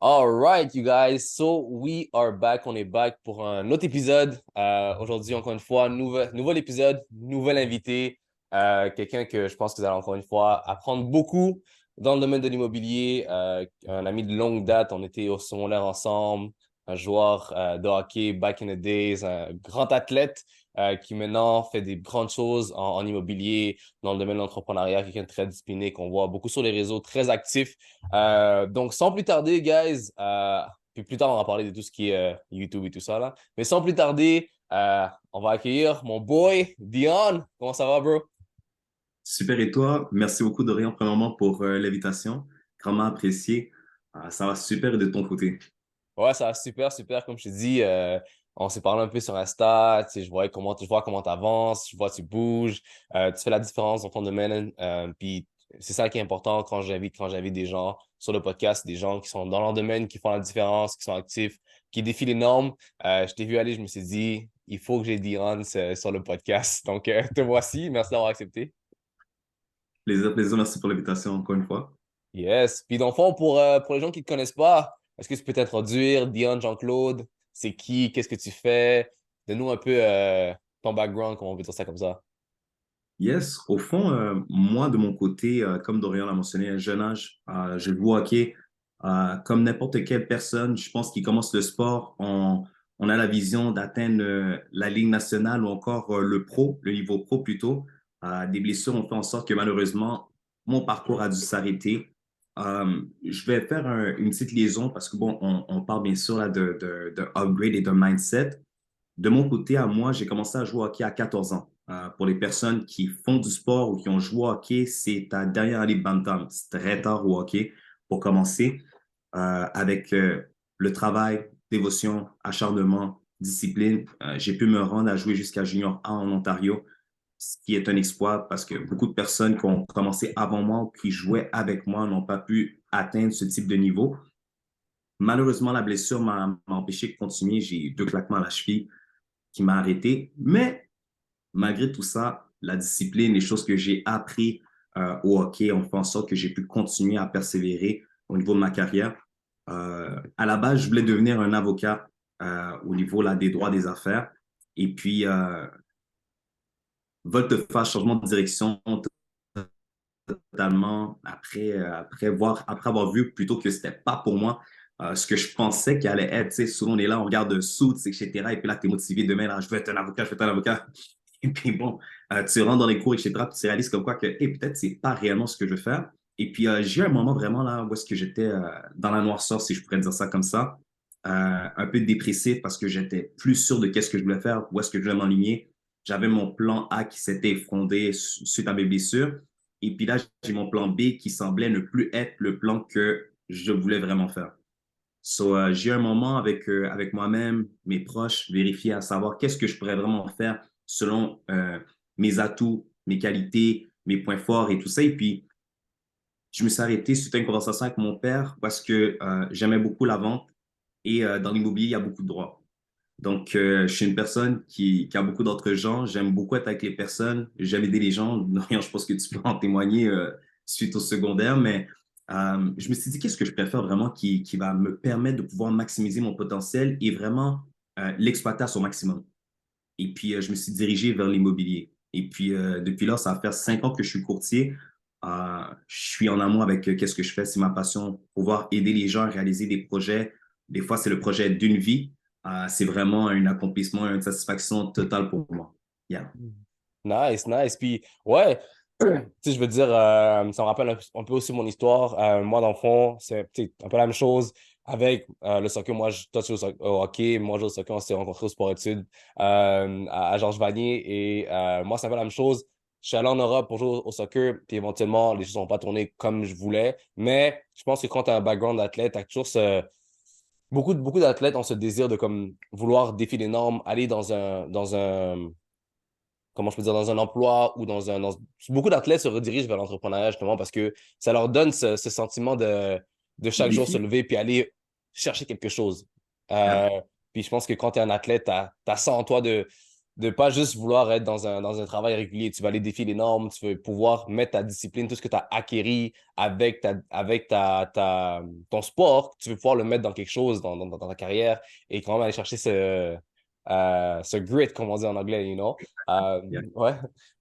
All right, you guys. So we are back. On est back pour un autre épisode. Aujourd'hui, encore une fois, nouvel épisode, nouvel invité. Quelqu'un que je pense que vous allez encore une fois apprendre beaucoup dans le domaine de l'immobilier. Un ami de longue date. On était au secondaire ensemble. Un joueur de hockey back in the days. Un grand athlète qui maintenant fait des grandes choses en immobilier, dans le domaine de l'entrepreneuriat. Quelqu'un de très discipliné qu'on voit beaucoup sur les réseaux, très actif. Donc, sans plus tarder, guys, puis plus tard, on va parler de tout ce qui est YouTube et tout ça, là. Mais sans plus tarder, on va accueillir mon boy, Dion. Comment ça va, bro? Super, et toi? Merci beaucoup, Dorian, premièrement, pour l'invitation. Grandement apprécié. Ça va super de ton côté. Ouais, ça va super, super. Comme je te dis, on s'est parlé un peu sur Insta. Tu sais, je vois comment tu avances, je vois tu bouges, tu fais la différence dans ton domaine. Puis c'est ça qui est important quand j'invite des gens sur le podcast, des gens qui sont dans leur domaine, qui font la différence, qui sont actifs, qui défient les normes. Je t'ai vu aller, je me suis dit, il faut que j'ai Dion sur le podcast. Donc, te voici. Merci d'avoir accepté. Plaisir, plaisir. Merci pour l'invitation encore une fois. Yes. Puis dans le fond, pour les gens qui ne te connaissent pas, est-ce que tu peux t'introduire, Dion Jean-Claude? C'est qui? Qu'est-ce que tu fais? Donne-nous un peu ton background, comment on peut dire ça comme ça. Yes, au fond, moi, de mon côté, comme Dorian l'a mentionné, à un jeune âge, je joue au hockey. Comme n'importe quelle personne, je pense qui commence le sport, on a la vision d'atteindre la Ligue nationale ou encore le pro, le niveau pro plutôt. Des blessures ont fait en sorte que malheureusement, mon parcours a dû s'arrêter. Je vais faire une petite liaison parce que bon, on parle bien sûr là, de upgrade et de mindset. De mon côté, à moi, j'ai commencé à jouer au hockey à 14 ans. Pour les personnes qui font du sport ou qui ont joué au hockey, c'est ta dernière année de bantam. C'est très tard au hockey pour commencer avec le travail, dévotion, acharnement, discipline. J'ai pu me rendre à jouer jusqu'à Junior A en Ontario, ce qui est un exploit parce que beaucoup de personnes qui ont commencé avant moi ou qui jouaient avec moi n'ont pas pu atteindre ce type de niveau. Malheureusement, la blessure m'a empêché de continuer. J'ai eu deux claquements à la cheville qui m'a arrêté. Mais malgré tout ça, la discipline, les choses que j'ai appris au hockey ont fait en sorte que j'ai pu continuer à persévérer au niveau de ma carrière. À la base, je voulais devenir un avocat au niveau là, des droits des affaires. Et puis, volte-face, changement de direction totalement après avoir vu plutôt que c'était pas pour moi ce que je pensais qu'il allait être. Tu sais, souvent, on est là, on regarde Suits, etc. Et puis là, tu es motivé demain, là, je veux être un avocat, je veux être un avocat. Et puis bon, tu rentres dans les cours, etc. Puis tu réalises comme quoi que peut-être c'est pas réellement ce que je veux faire. Et puis j'ai eu un moment vraiment là où est-ce que j'étais dans la noirceur, si je pourrais dire ça comme ça, un peu dépressif parce que j'étais plus sûr de qu'est-ce que je voulais faire, où est-ce que je voulais m'enligner. J'avais mon plan A qui s'était effondré suite à mes blessures. Et puis là, j'ai mon plan B qui semblait ne plus être le plan que je voulais vraiment faire. So, j'ai eu un moment avec moi-même, mes proches, vérifier à savoir qu'est-ce que je pourrais vraiment faire selon mes atouts, mes qualités, mes points forts et tout ça. Et puis, je me suis arrêté suite à une conversation avec mon père parce que j'aimais beaucoup la vente et dans l'immobilier, il y a beaucoup de droits. Donc, je suis une personne qui a beaucoup d'autres gens. J'aime beaucoup être avec les personnes. J'aime aider les gens. Je pense que tu peux en témoigner suite au secondaire, mais je me suis dit, qu'est-ce que je préfère vraiment qui va me permettre de pouvoir maximiser mon potentiel et vraiment l'exploiter à son maximum. Et puis, je me suis dirigé vers l'immobilier. Et puis, depuis là, ça va faire 5 ans que je suis courtier. Je suis en amour avec qu'est-ce que je fais. C'est ma passion, pouvoir aider les gens à réaliser des projets. Des fois, c'est le projet d'une vie. C'est vraiment un accomplissement, une satisfaction totale pour moi. Yeah. Nice, nice. Puis, ouais, tu sais, je veux dire, ça me rappelle un peu aussi mon histoire. Moi, dans le fond, c'est tu sais, un peu la même chose avec le soccer. Moi, toi, tu joues au hockey. Moi, je joue au soccer. On s'est rencontrés au sport-études à Georges Vanier. Et moi, c'est un peu la même chose. Je suis allé en Europe pour jouer au soccer. Puis éventuellement, les choses n'ont pas tourné comme je voulais. Mais je pense que quand tu as un background d'athlète, tu as toujours beaucoup d'athlètes ont ce désir de comme vouloir défier les normes, aller dans un comment je peux dire, dans un emploi ou beaucoup d'athlètes se redirigent vers l'entrepreneuriat justement parce que ça leur donne ce sentiment de Le chaque jour se défi. lever puis aller chercher quelque chose. Yeah. Euh, puis je pense que quand tu es un athlète, tu as ça en toi de pas juste vouloir être dans un travail régulier. Tu vas aller défier les normes, tu veux pouvoir mettre ta discipline, tout ce que tu as acquéri avec ton sport, tu veux pouvoir le mettre dans quelque chose, dans ta carrière et quand même aller chercher ce grit, comme on dit en anglais, you know? Yeah. Ouais.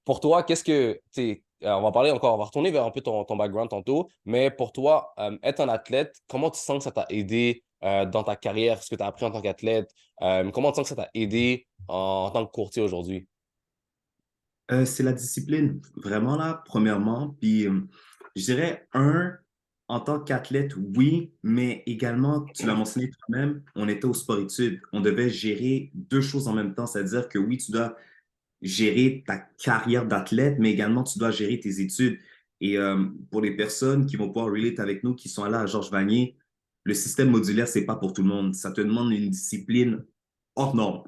Pour toi, qu'est-ce que, tu sais, on va parler encore, on va retourner vers un peu ton background tantôt, mais pour toi, être un athlète, comment tu sens que ça t'a aidé dans ta carrière, ce que tu as appris en tant qu'athlète? Comment tu sens que ça t'a aidé en tant que courtier aujourd'hui? C'est la discipline, vraiment là, premièrement. Puis, je dirais, en tant qu'athlète, oui, mais également, tu l'as mentionné toi-même, on était au sport-études. On devait gérer deux choses en même temps, c'est-à-dire que oui, tu dois gérer ta carrière d'athlète, mais également, tu dois gérer tes études. Et pour les personnes qui vont pouvoir relate avec nous, qui sont allées à Georges Vanier, le système modulaire, c'est pas pour tout le monde. Ça te demande une discipline hors norme.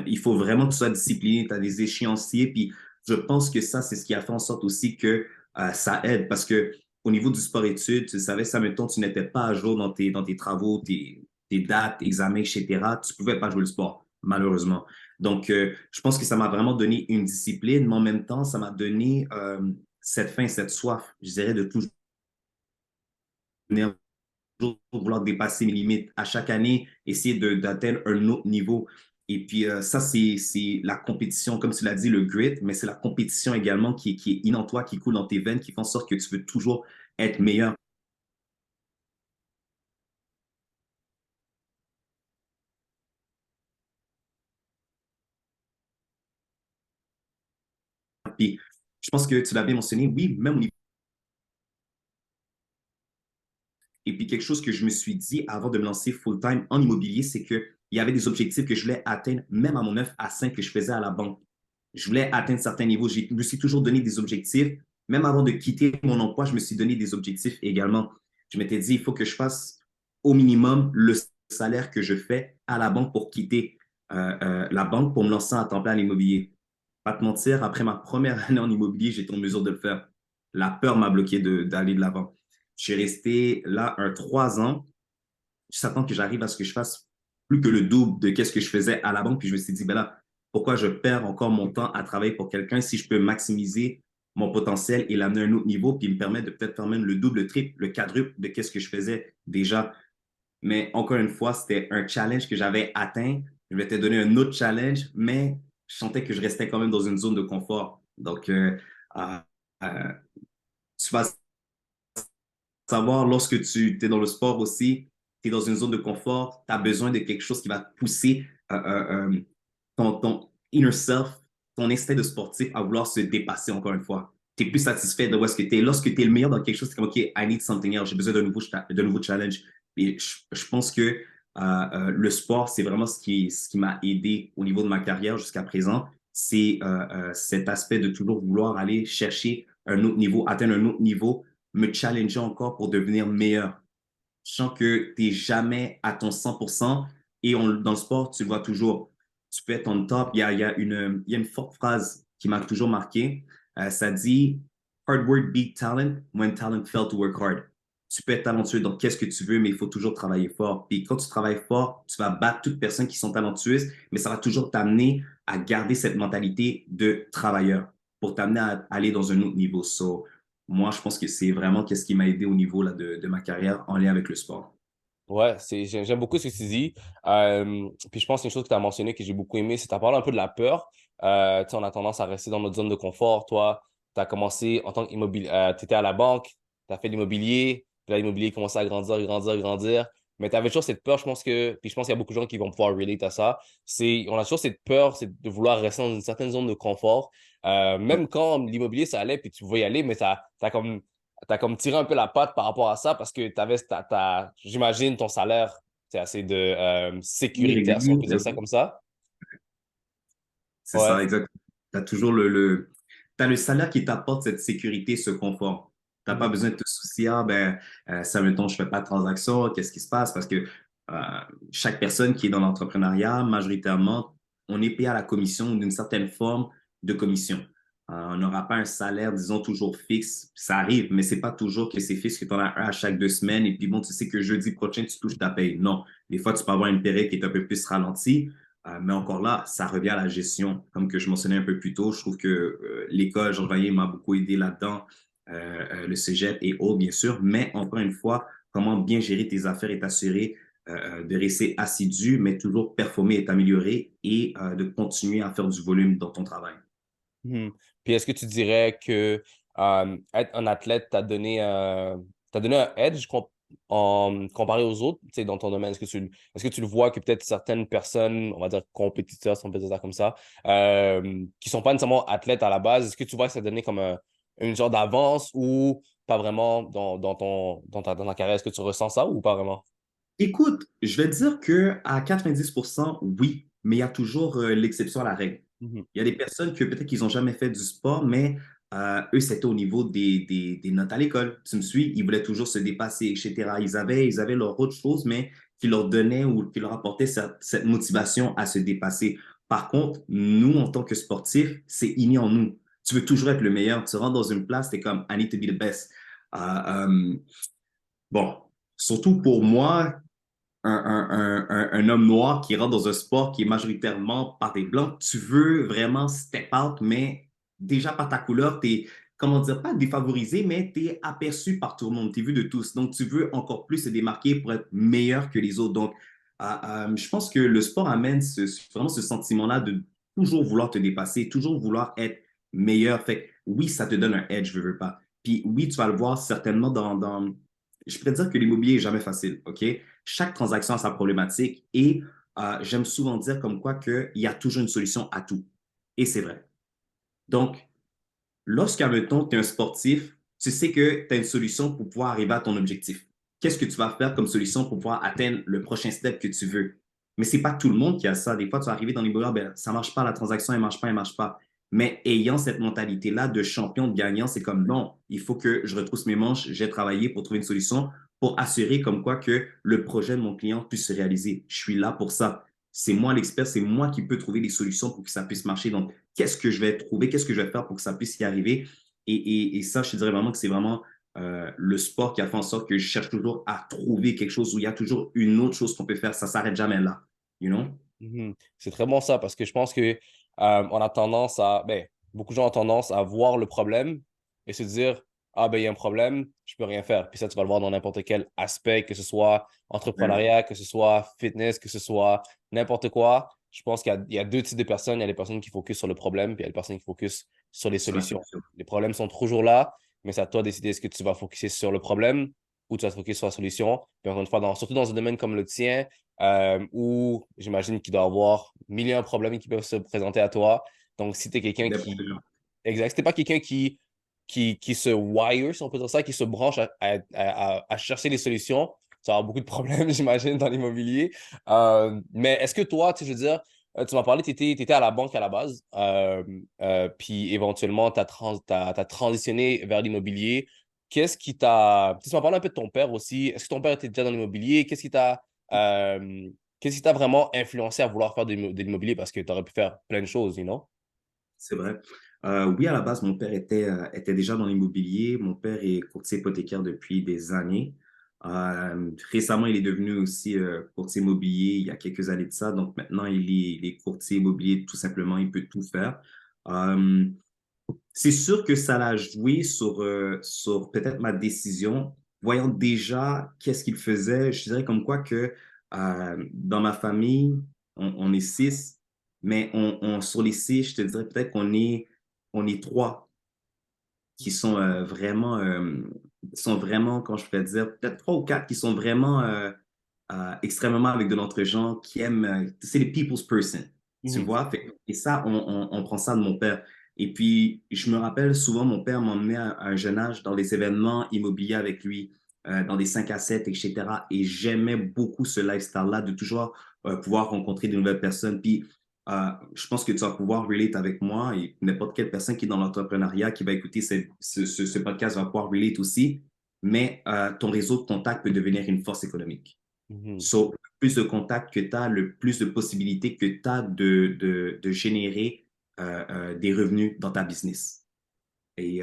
Il faut vraiment que tu sois discipliné, tu as des échéanciers, puis je pense que ça, c'est ce qui a fait en sorte aussi que ça aide, parce que au niveau du sport-études, tu savais, ça, mettons, tu n'étais pas à jour dans tes travaux, tes dates, examens, etc., tu ne pouvais pas jouer le sport, malheureusement. Donc, je pense que ça m'a vraiment donné une discipline, mais en même temps, ça m'a donné cette faim, cette soif, je dirais, de toujours vouloir dépasser mes limites à chaque année, essayer d'atteindre un autre niveau. Et puis, ça, c'est la compétition, comme tu l'as dit, le grit, mais c'est la compétition également qui est in en toi, qui coule dans tes veines, qui fait en sorte que tu veux toujours être meilleur. Puis, je pense que tu l'as bien mentionné, oui, même au niveau. Et puis, quelque chose que je me suis dit avant de me lancer full-time en immobilier, c'est qu'il y avait des objectifs que je voulais atteindre, même à mon 9 à 5 que je faisais à la banque. Je voulais atteindre certains niveaux. Je me suis toujours donné des objectifs. Même avant de quitter mon emploi, je me suis donné des objectifs également. Je m'étais dit, il faut que je fasse au minimum le salaire que je fais à la banque pour quitter la banque pour me lancer à temps plein à l'immobilier. Pas te mentir, après ma première année en immobilier, j'étais en mesure de le faire. La peur m'a bloqué d'aller de l'avant. Je suis resté là 3 ans. J'attends que j'arrive à ce que je fasse plus que le double de ce que je faisais à la banque. Puis je me suis dit, ben là, pourquoi je perds encore mon temps à travailler pour quelqu'un si je peux maximiser mon potentiel et l'amener à un autre niveau, puis me permettre de peut-être faire même le double, le triple, le quadruple de ce que je faisais déjà. Mais encore une fois, c'était un challenge que j'avais atteint. Je m'étais donné un autre challenge, mais je sentais que je restais quand même dans une zone de confort. Donc, euh, euh, tu vas savoir, lorsque tu es dans le sport aussi, tu es dans une zone de confort, tu as besoin de quelque chose qui va te pousser ton inner self, ton instinct de sportif à vouloir se dépasser encore une fois. Tu es plus satisfait de où est-ce que tu es. Lorsque tu es le meilleur dans quelque chose, c'est comme, OK, I need something else, j'ai besoin d'un nouveau challenge. Et je pense que le sport, c'est vraiment ce qui m'a aidé au niveau de ma carrière jusqu'à présent. C'est cet aspect de toujours vouloir aller chercher un autre niveau, atteindre un autre niveau, me challenger encore pour devenir meilleur. Je sens que tu n'es jamais à ton 100% et dans le sport, tu le vois toujours. Tu peux être on top. Il y a une forte phrase qui m'a toujours marqué. Ça dit Hard work beat talent when talent fail to work hard. Tu peux être talentueux dans qu'est-ce que tu veux, mais il faut toujours travailler fort. Puis quand tu travailles fort, tu vas battre toutes personnes qui sont talentueuses, mais ça va toujours t'amener à garder cette mentalité de travailleur pour t'amener à aller dans un autre niveau. So, moi, je pense que c'est vraiment ce qui m'a aidé au niveau là, de ma carrière en lien avec le sport. Ouais, j'aime beaucoup ce que tu dis. Puis je pense qu'une chose que tu as mentionné que j'ai beaucoup aimé, c'est que tu as parlé un peu de la peur. Tu sais, on a tendance à rester dans notre zone de confort. Toi, tu as commencé en tant qu'immobilier, tu étais à la banque, tu as fait l'immobilier, puis là, l'immobilier commençait à grandir, grandir, grandir. Mais tu avais toujours cette peur, je pense puis je pense qu'il y a beaucoup de gens qui vont pouvoir relate à ça. On a toujours cette peur, c'est de vouloir rester dans une certaine zone de confort. Même quand l'immobilier, ça allait, puis tu pouvais y aller, mais t'as comme tiré un peu la patte par rapport à ça parce que tu avais, j'imagine, ton salaire, c'est assez de sécurité, si on Irrégulier, peut dire ça comme ça. c'est Ouais. ça, exact. Tu as toujours t'as le salaire qui t'apporte cette sécurité, ce confort. Tu n'as pas Mhm. besoin de te soucier, ah, ben, ça, mettons, je ne fais pas de transaction, qu'est-ce qui se passe? Parce que euh, chaque personne qui est dans l'entrepreneuriat, majoritairement, on est payé à la commission d'une certaine forme de commission. On n'aura pas un salaire, disons, toujours fixe. Ça arrive, mais c'est pas toujours que c'est fixe, que tu en as un à chaque 2 semaines. Et puis bon, tu sais que jeudi prochain, tu touches ta paye. Non. Des fois, tu peux avoir une période qui est un peu plus ralentie. Mais encore là, ça revient à la gestion. Comme que je mentionnais un peu plus tôt, je trouve que l'école, Jean Vanier m'a beaucoup aidé là-dedans, le cégep et autres, bien sûr. Mais encore une fois, comment bien gérer tes affaires et t'assurer de rester assidu, mais toujours performer et t'améliorer et de continuer à faire du volume dans ton travail. Mhm. Puis est-ce que tu dirais que être un athlète t'a donné un edge comparé aux autres, tu sais, dans ton domaine? Est-ce que tu le vois que peut-être certaines personnes, on va dire compétiteurs, si on peut dire ça comme ça, qui sont pas nécessairement athlètes à la base, est-ce que tu vois que ça a donné comme une genre d'avance ou pas vraiment dans ta carrière? Est-ce que tu ressens ça ou pas vraiment? Écoute, je vais dire que à 90%, oui, mais il y a toujours l'exception à la règle. Mhm. Il y a des personnes que peut-être qu'ils n'ont jamais fait du sport, mais eux, c'était au niveau des notes à l'école. Tu me suis? Ils voulaient toujours se dépasser, etc. Ils avaient leur autre chose, mais qui leur donnait ou qui leur apportait cette motivation à se dépasser. Par contre, nous, en tant que sportifs, c'est inné en nous. Tu veux toujours être le meilleur. Tu rentres dans une place, tu es comme, I need to be the best. Euh, euh, bon, surtout pour moi, un homme noir qui rentre dans un sport qui est majoritairement par des blancs, tu veux vraiment step out, mais déjà par ta couleur, tu es, comment dire, pas défavorisé, mais tu es aperçu par tout le monde, tu es vu de tous. Donc, tu veux encore plus se démarquer pour être meilleur que les autres. Donc, je pense que le sport amène vraiment ce sentiment-là de toujours vouloir te dépasser, toujours vouloir être meilleur. Fait que, oui, ça te donne un edge, je veux pas. Puis oui, tu vas le voir certainement je pourrais dire que l'immobilier est jamais facile, OK? Chaque transaction a sa problématique et j'aime souvent dire comme quoi qu'il y a toujours une solution à tout. Et c'est vrai. Donc, lorsqu'admettons, tu es un sportif, tu sais que tu as une solution pour pouvoir arriver à ton objectif. Qu'est-ce que tu vas faire comme solution pour pouvoir atteindre le prochain step que tu veux? Mais ce n'est pas tout le monde qui a ça. Des fois, tu vas arriver dans les boulets, ben, ça ne marche pas, la transaction, elle ne marche pas, elle ne marche pas. Mais ayant cette mentalité-là de champion, de gagnant, c'est comme non, il faut que je retrousse mes manches, j'ai travaillé pour trouver une solution pour assurer comme quoi que le projet de mon client puisse se réaliser. Je suis là pour ça. C'est moi l'expert, c'est moi qui peux trouver des solutions pour que ça puisse marcher. Donc, qu'est-ce que je vais trouver, qu'est-ce que je vais faire pour que ça puisse y arriver. Et ça, je te dirais vraiment que c'est vraiment le sport qui a fait en sorte que je cherche toujours à trouver quelque chose où il y a toujours une autre chose qu'on peut faire. Ça ne s'arrête jamais là. You know? Mhm. C'est très bon ça parce que je pense que on a tendance beaucoup de gens ont tendance à voir le problème et se dire, ah ben il y a un problème, je peux rien faire. Puis ça, tu vas le voir dans n'importe quel aspect, que ce soit Ouais, entrepreneuriat, que ce soit fitness, que ce soit n'importe quoi. Je pense il y a deux types de personnes. Il y a les personnes qui focusent sur le problème, puis il y a les personnes qui focusent sur les sur la solutions. solution. Les problèmes sont toujours là, mais c'est à toi de décider est-ce que tu vas focuser sur le problème ou tu vas te focuser sur la solution. Puis encore une fois, surtout dans un domaine comme le tien, où j'imagine qu'il doit y avoir mille et un problèmes qui peuvent se présenter à toi. Donc, si tu es quelqu'un N'importe qui. quand. Exact. Si t'es pas quelqu'un qui se wire, si on peut dire ça, qui se branche à chercher les solutions, tu vas avoir beaucoup de problèmes, j'imagine, dans l'immobilier. Mais est-ce que toi, tu sais, je veux dire, tu m'as parlé, tu étais à la banque à la base, puis éventuellement, tu as transitionné vers l'immobilier. Qu'est-ce qui t'a. Tu sais, tu m'as parlé un peu de ton père aussi. Est-ce que ton père était déjà dans l'immobilier? Euh, qu'est-ce qui t'a vraiment influencé à vouloir faire de l'immobilier? Parce que tu aurais pu faire plein de choses, you know? C'est vrai. Oui, à la base, mon père était déjà dans l'immobilier. Mon père est courtier hypothécaire depuis des années. Récemment, il est devenu aussi courtier immobilier il y a quelques années de ça. Donc maintenant, il est courtier immobilier tout simplement. Il peut tout faire. Euh, c'est sûr que ça l'a joué sur peut-être ma décision. Voyant déjà qu'est-ce qu'il faisait, je dirais comme quoi que dans ma famille, on est six, mais sur les six, je te dirais peut-être on est trois qui sont vraiment, comment je pourrais dire, peut-être trois ou quatre qui sont vraiment extrêmement avec de notre genre, qui aiment, c'est les people's person, tu Mhm. vois? Et ça, on prend ça de mon père. Et puis, je me rappelle souvent, mon père m'emmenait à un jeune âge dans des événements immobiliers avec lui, dans des 5 à 7, etc. Et j'aimais beaucoup ce lifestyle-là, de toujours pouvoir rencontrer de nouvelles personnes. Puis, je pense que tu vas pouvoir relate avec moi et n'importe quelle personne qui est dans l'entrepreneuriat, qui va écouter ce podcast va pouvoir relate aussi. Mais ton réseau de contacts peut devenir une force économique. Mhm. So, le plus de contacts que tu as, le plus de possibilités que tu as de générer des revenus dans ta business. Et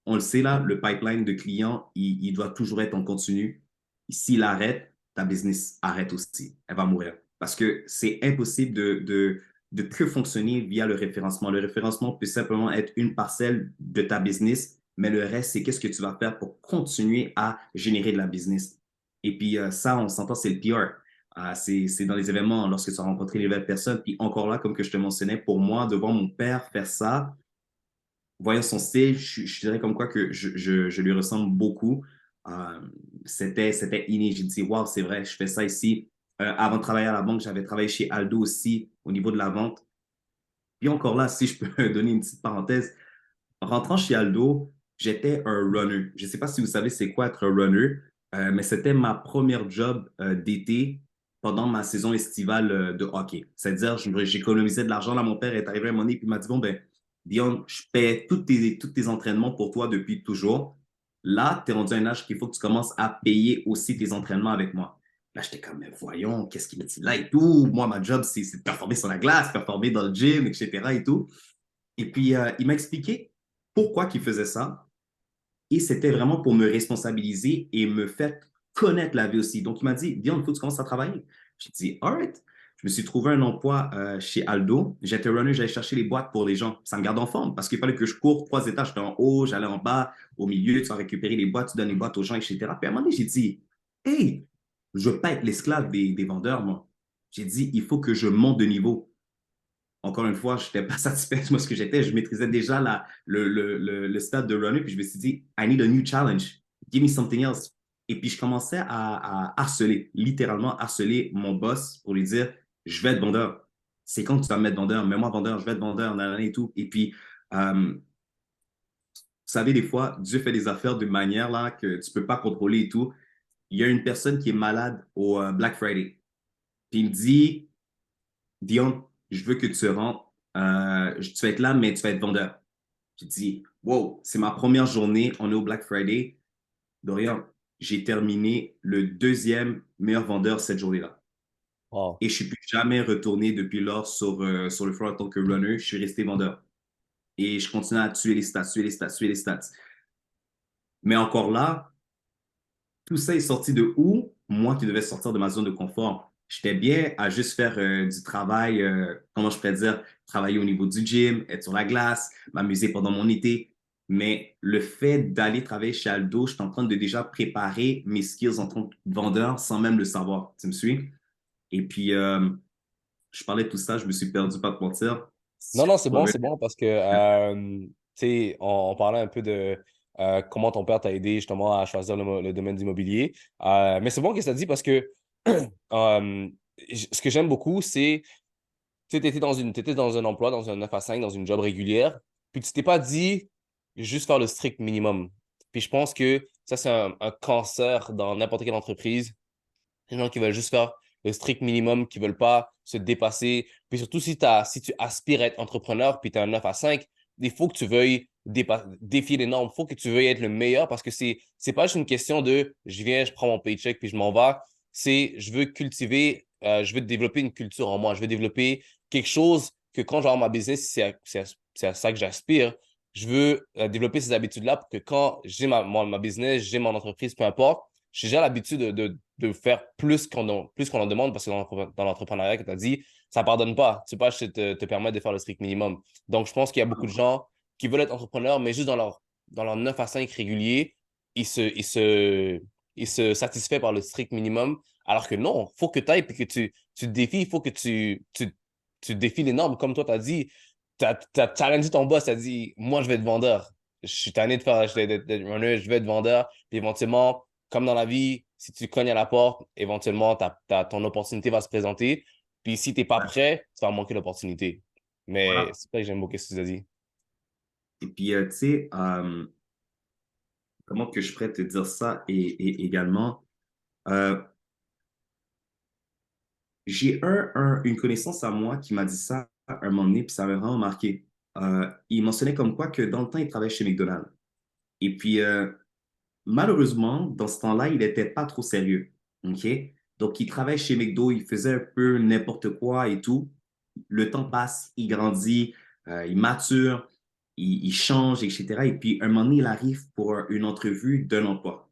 on le sait là, le pipeline de clients, il doit toujours être en continu. S'il arrête, ta business arrête aussi. Elle va mourir. parce que c'est impossible de que fonctionner via le référencement. Le référencement peut simplement être une parcelle de ta business, mais le reste, c'est qu'est-ce que tu vas faire pour continuer à générer de la business. Et puis ça, on s'entend, c'est le PR. C'est dans les événements, lorsque tu vas rencontrer les nouvelles personnes. Puis encore là, comme que je te mentionnais, pour moi, de voir mon père faire ça, voyant son style, je dirais comme quoi que je lui ressemble beaucoup. Euh, c'était inné. J'ai dit, wow, c'est vrai, je fais ça ici. Avant de travailler à la banque, j'avais travaillé chez Aldo aussi au niveau de la vente. Puis encore là, si je peux donner une petite parenthèse, en rentrant chez Aldo, j'étais un runner. Je ne sais pas si vous savez c'est quoi être un runner, mais c'était ma première job d'été pendant ma saison estivale de hockey. C'est-à-dire, j'économisais de l'argent. Là, mon père est arrivé à un moment donné et il m'a dit, bon, ben, Dion, je paie tous tes entraînements pour toi depuis toujours. Là, tu es rendu à un âge qu'il faut que tu commences à payer aussi tes entraînements avec moi. Là, j'étais comme, mais voyons, qu'est-ce qu'il me dit là et tout. Moi, ma job, c'est de performer sur la glace, performer dans le gym, etc. et tout. Et puis, il m'a expliqué pourquoi il faisait ça. Et c'était vraiment pour me responsabiliser et me faire connaître la vie aussi. Donc, il m'a dit, Dion, il faut que tu commences à travailler. J'ai dit, all right. Je me suis trouvé un emploi chez Aldo. J'étais runner, j'allais chercher les boîtes pour les gens. Ça me garde en forme parce qu'il fallait que je cours 3 étages. J'étais en haut, j'allais en bas, au milieu, tu vas récupérer les boîtes, tu donnes les boîtes aux gens, etc. Puis à un moment donné, j'ai dit, hey, je ne veux pas être l'esclave des vendeurs, moi. J'ai dit, il faut que je monte de niveau. Encore une fois, je n'étais pas satisfait de moi ce que j'étais. Je maîtrisais déjà le stade de runner, puis je me suis dit, I need a new challenge. Give me something else. Et puis, je commençais à harceler, littéralement harceler mon boss pour lui dire, je vais être vendeur. C'est quand que tu vas me mettre vendeur? Mets-moi vendeur, je vais être vendeur, nanana et tout. Et puis, vous savez, des fois, Dieu fait des affaires de manière là, que tu ne peux pas contrôler et tout. Il y a une personne qui est malade au Black Friday. Puis il me dit, Dion, je veux que tu rentres. Tu vas être là, mais tu vas être vendeur. J'ai dit, wow, c'est ma première journée. On est au Black Friday. Dorian, j'ai terminé le deuxième meilleur vendeur cette journée-là. Wow. Et je ne suis plus jamais retourné depuis lors sur le floor en tant que runner. Je suis resté vendeur. Et je continue à tuer les stats, tuer les stats, tuer les stats. Mais encore là, tout ça est sorti de où? Moi qui devais sortir de ma zone de confort. J'étais bien à juste faire du travail, comment je pourrais dire, travailler au niveau du gym, être sur la glace, m'amuser pendant mon été. Mais le fait d'aller travailler chez Aldo, je suis en train de déjà préparer mes skills en tant que vendeur sans même le savoir. Tu me suis? Et puis, je parlais de tout ça, je me suis perdu, pas de mentir. Non, non, c'est bon, Ouais. c'est bon parce que, tu sais, on parlait un peu de comment ton père t'a aidé justement à choisir le domaine d'immobilier. Mais c'est bon que ça dit parce que euh, ce que j'aime beaucoup, c'est, tu sais, t'étais dans un emploi, dans un 9 à 5 dans une job régulière, puis tu t'es pas dit juste faire le strict minimum. Puis je pense que ça, c'est un cancer dans n'importe quelle entreprise. Les gens qui veulent juste faire le strict minimum, qui veulent pas se dépasser. Puis surtout, si tu aspires à être entrepreneur, puis tu as un 9 à 5, il faut que tu veuilles défier les normes. Il faut que tu veuilles être le meilleur parce que c'est pas juste une question de je viens, je prends mon paycheck, puis je m'en vais. C'est je veux cultiver, je veux développer une culture en moi. Je veux développer quelque chose que quand j'ai ma business, c'est à ça que j'aspire. Je veux développer ces habitudes-là pour que quand j'ai ma business, j'ai mon entreprise, peu importe, j'ai déjà l'habitude de faire plus qu'on en demande parce que dans l'entrepreneuriat, que tu as dit, ça ne pardonne pas. Tu peux pas juste te permettre de faire le strict minimum. Donc, je pense qu'il y a beaucoup de gens qui veulent être entrepreneurs, mais juste dans leur 9 à 5 régulier, ils se, ils se, ils se satisfait par le strict minimum. Alors que non, il faut que tu ailles et que tu te défies, il faut que tu défies les normes. Comme toi, tu as dit, tu as challengé ton boss, tu as dit, moi, je vais être vendeur. Je suis tanné d'être runner, je vais être vendeur. Puis éventuellement, comme dans la vie, si tu cognes à la porte, éventuellement, ton opportunité va se présenter. Puis si tu n'es pas prêt, tu vas manquer l'opportunité. Mais Voilà. c'est ça que j'aime beaucoup ce que tu as dit. Et puis, tu sais, comment que je pourrais te dire ça et également, euh, j'ai une connaissance à moi qui m'a dit ça à un moment donné, puis ça m'a vraiment marqué. Il mentionnait comme quoi que dans le temps, il travaillait chez McDonald's. Et puis, malheureusement, dans ce temps-là, il n'était pas trop sérieux. OK? Donc, il travaille chez McDo, il faisait un peu n'importe quoi et tout. Le temps passe, il grandit, il mature, il change, etc. Et puis, un moment donné, il arrive pour une entrevue d'un emploi.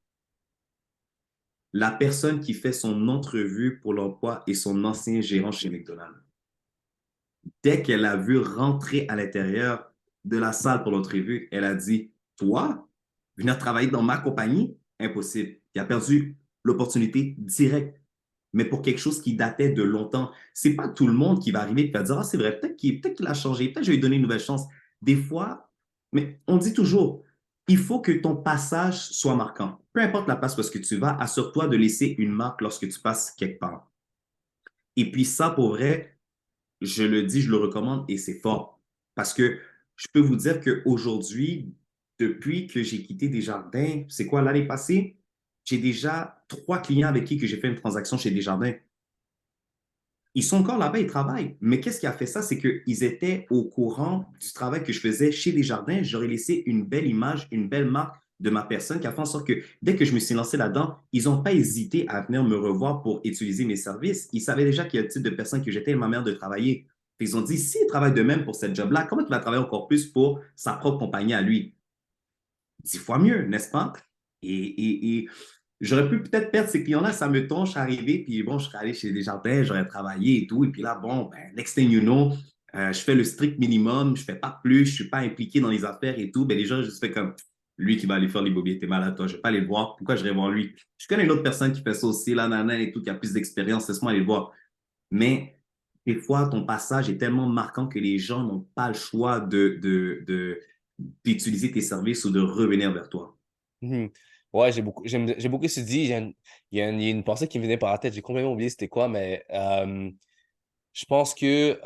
la personne qui fait son entrevue pour l'emploi est son ancien gérant chez McDonald's. Dès qu'elle a vu rentrer à l'intérieur de la salle pour l'entrevue, elle a dit, toi, venir travailler dans ma compagnie? Impossible. Il a perdu l'opportunité directe, mais pour quelque chose qui datait de longtemps. C'est pas tout le monde qui va arriver et qui va dire, ah, c'est vrai, peut-être qu'il a changé, peut-être que je vais lui donner une nouvelle chance. Des fois, mais on dit toujours, il faut que ton passage soit marquant. Peu importe la place où est-ce que tu vas, assure-toi de laisser une marque lorsque tu passes quelque part. Et puis ça, pour vrai, je le dis, je le recommande et c'est fort. Parce que je peux vous dire qu'aujourd'hui, depuis que j'ai quitté Desjardins, c'est quoi, l'année passée, j'ai déjà 3 clients avec qui que j'ai fait une transaction chez Desjardins. Ils sont encore là-bas, ils travaillent. Mais qu'est-ce qui a fait ça? C'est qu'ils étaient au courant du travail que je faisais chez Desjardins. J'aurais laissé une belle image, une belle marque de ma personne qui a fait en sorte que dès que je me suis lancé là-dedans, ils n'ont pas hésité à venir me revoir pour utiliser mes services. Ils savaient déjà quel type de personne que j'étais et ma manière de travailler. Ils ont dit, s'il travaille de même pour cette job-là, comment il va travailler encore plus pour sa propre compagnie à lui? 10 fois mieux, n'est-ce pas? Et j'aurais pu peut-être perdre ces clients-là, ça me tombe, je suis arrivé, puis bon, je serais allé chez Desjardins, j'aurais travaillé et tout, et puis là, bon, ben, next thing you know, je fais le strict minimum, je fais pas plus, je suis pas impliqué dans les affaires et tout, ben les gens, je fais comme, lui qui va aller faire l'immobilier, t'es malade, toi, je vais pas aller le voir, pourquoi je vais voir lui? Je connais une autre personne qui fait ça aussi, là, nanana et tout, qui a plus d'expérience, laisse-moi aller le voir. Mais des fois, ton passage est tellement marquant que les gens n'ont pas le choix d'utiliser tes services ou de revenir vers toi. Mhm. Ouais, j'ai beaucoup se dit, il y a une pensée qui me venait par la tête, j'ai complètement oublié c'était quoi, mais je pense que,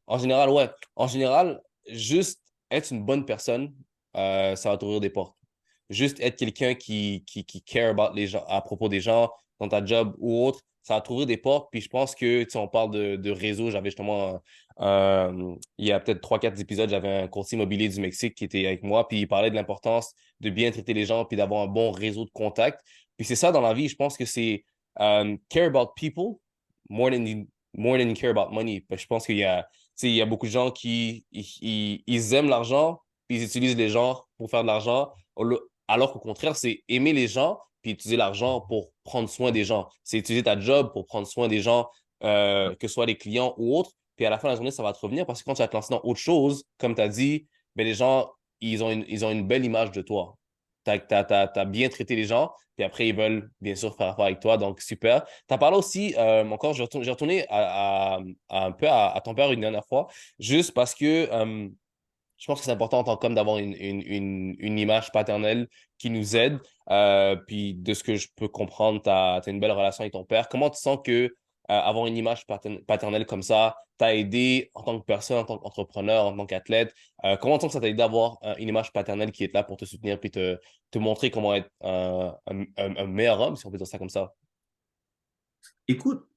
en général, ouais, en général, juste être une bonne personne, ça va t'ouvrir des portes. Juste être quelqu'un qui care about les gens, à propos des gens, dans ta job ou autre, ça va t'ouvrir des portes. Puis je pense que, tu sais, on parle de réseau. J'avais justement, il y a peut-être 3, 4 épisodes, j'avais un courtier immobilier du Mexique qui était avec moi, puis il parlait de l'importance de bien traiter les gens, puis d'avoir un bon réseau de contacts. Puis c'est ça dans la vie, je pense que c'est care about people more than more than you care about money. Parce que je pense qu'il y a, tu sais, il y a beaucoup de gens qui ils aiment l'argent, puis ils utilisent les gens pour faire de l'argent, alors qu'au contraire, c'est aimer les gens, puis utiliser l'argent pour prendre soin des gens. C'est utiliser ta job pour prendre soin des gens, que ce soit des clients ou autres. Puis à la fin de la journée, ça va te revenir parce que quand tu vas te lancer dans autre chose, comme tu as dit, ben les gens, ils ont une belle image de toi. T'as bien traité les gens, puis après, ils veulent bien sûr faire affaire avec toi, donc super. Tu as parlé aussi, encore, j'ai retourné un peu à ton père une dernière fois, juste parce que je pense que c'est important en tant qu'homme d'avoir une image paternelle qui nous aide. Puis de ce que je peux comprendre, tu as une belle relation avec ton père. Comment tu sens que avoir une image paternelle comme ça t'a aidé en tant que personne, en tant qu'entrepreneur, en tant qu'athlète? Comment tu sens que ça t'a aidé d'avoir une image paternelle qui est là pour te soutenir puis te montrer comment être un meilleur homme, si on peut dire ça comme ça? Écoute,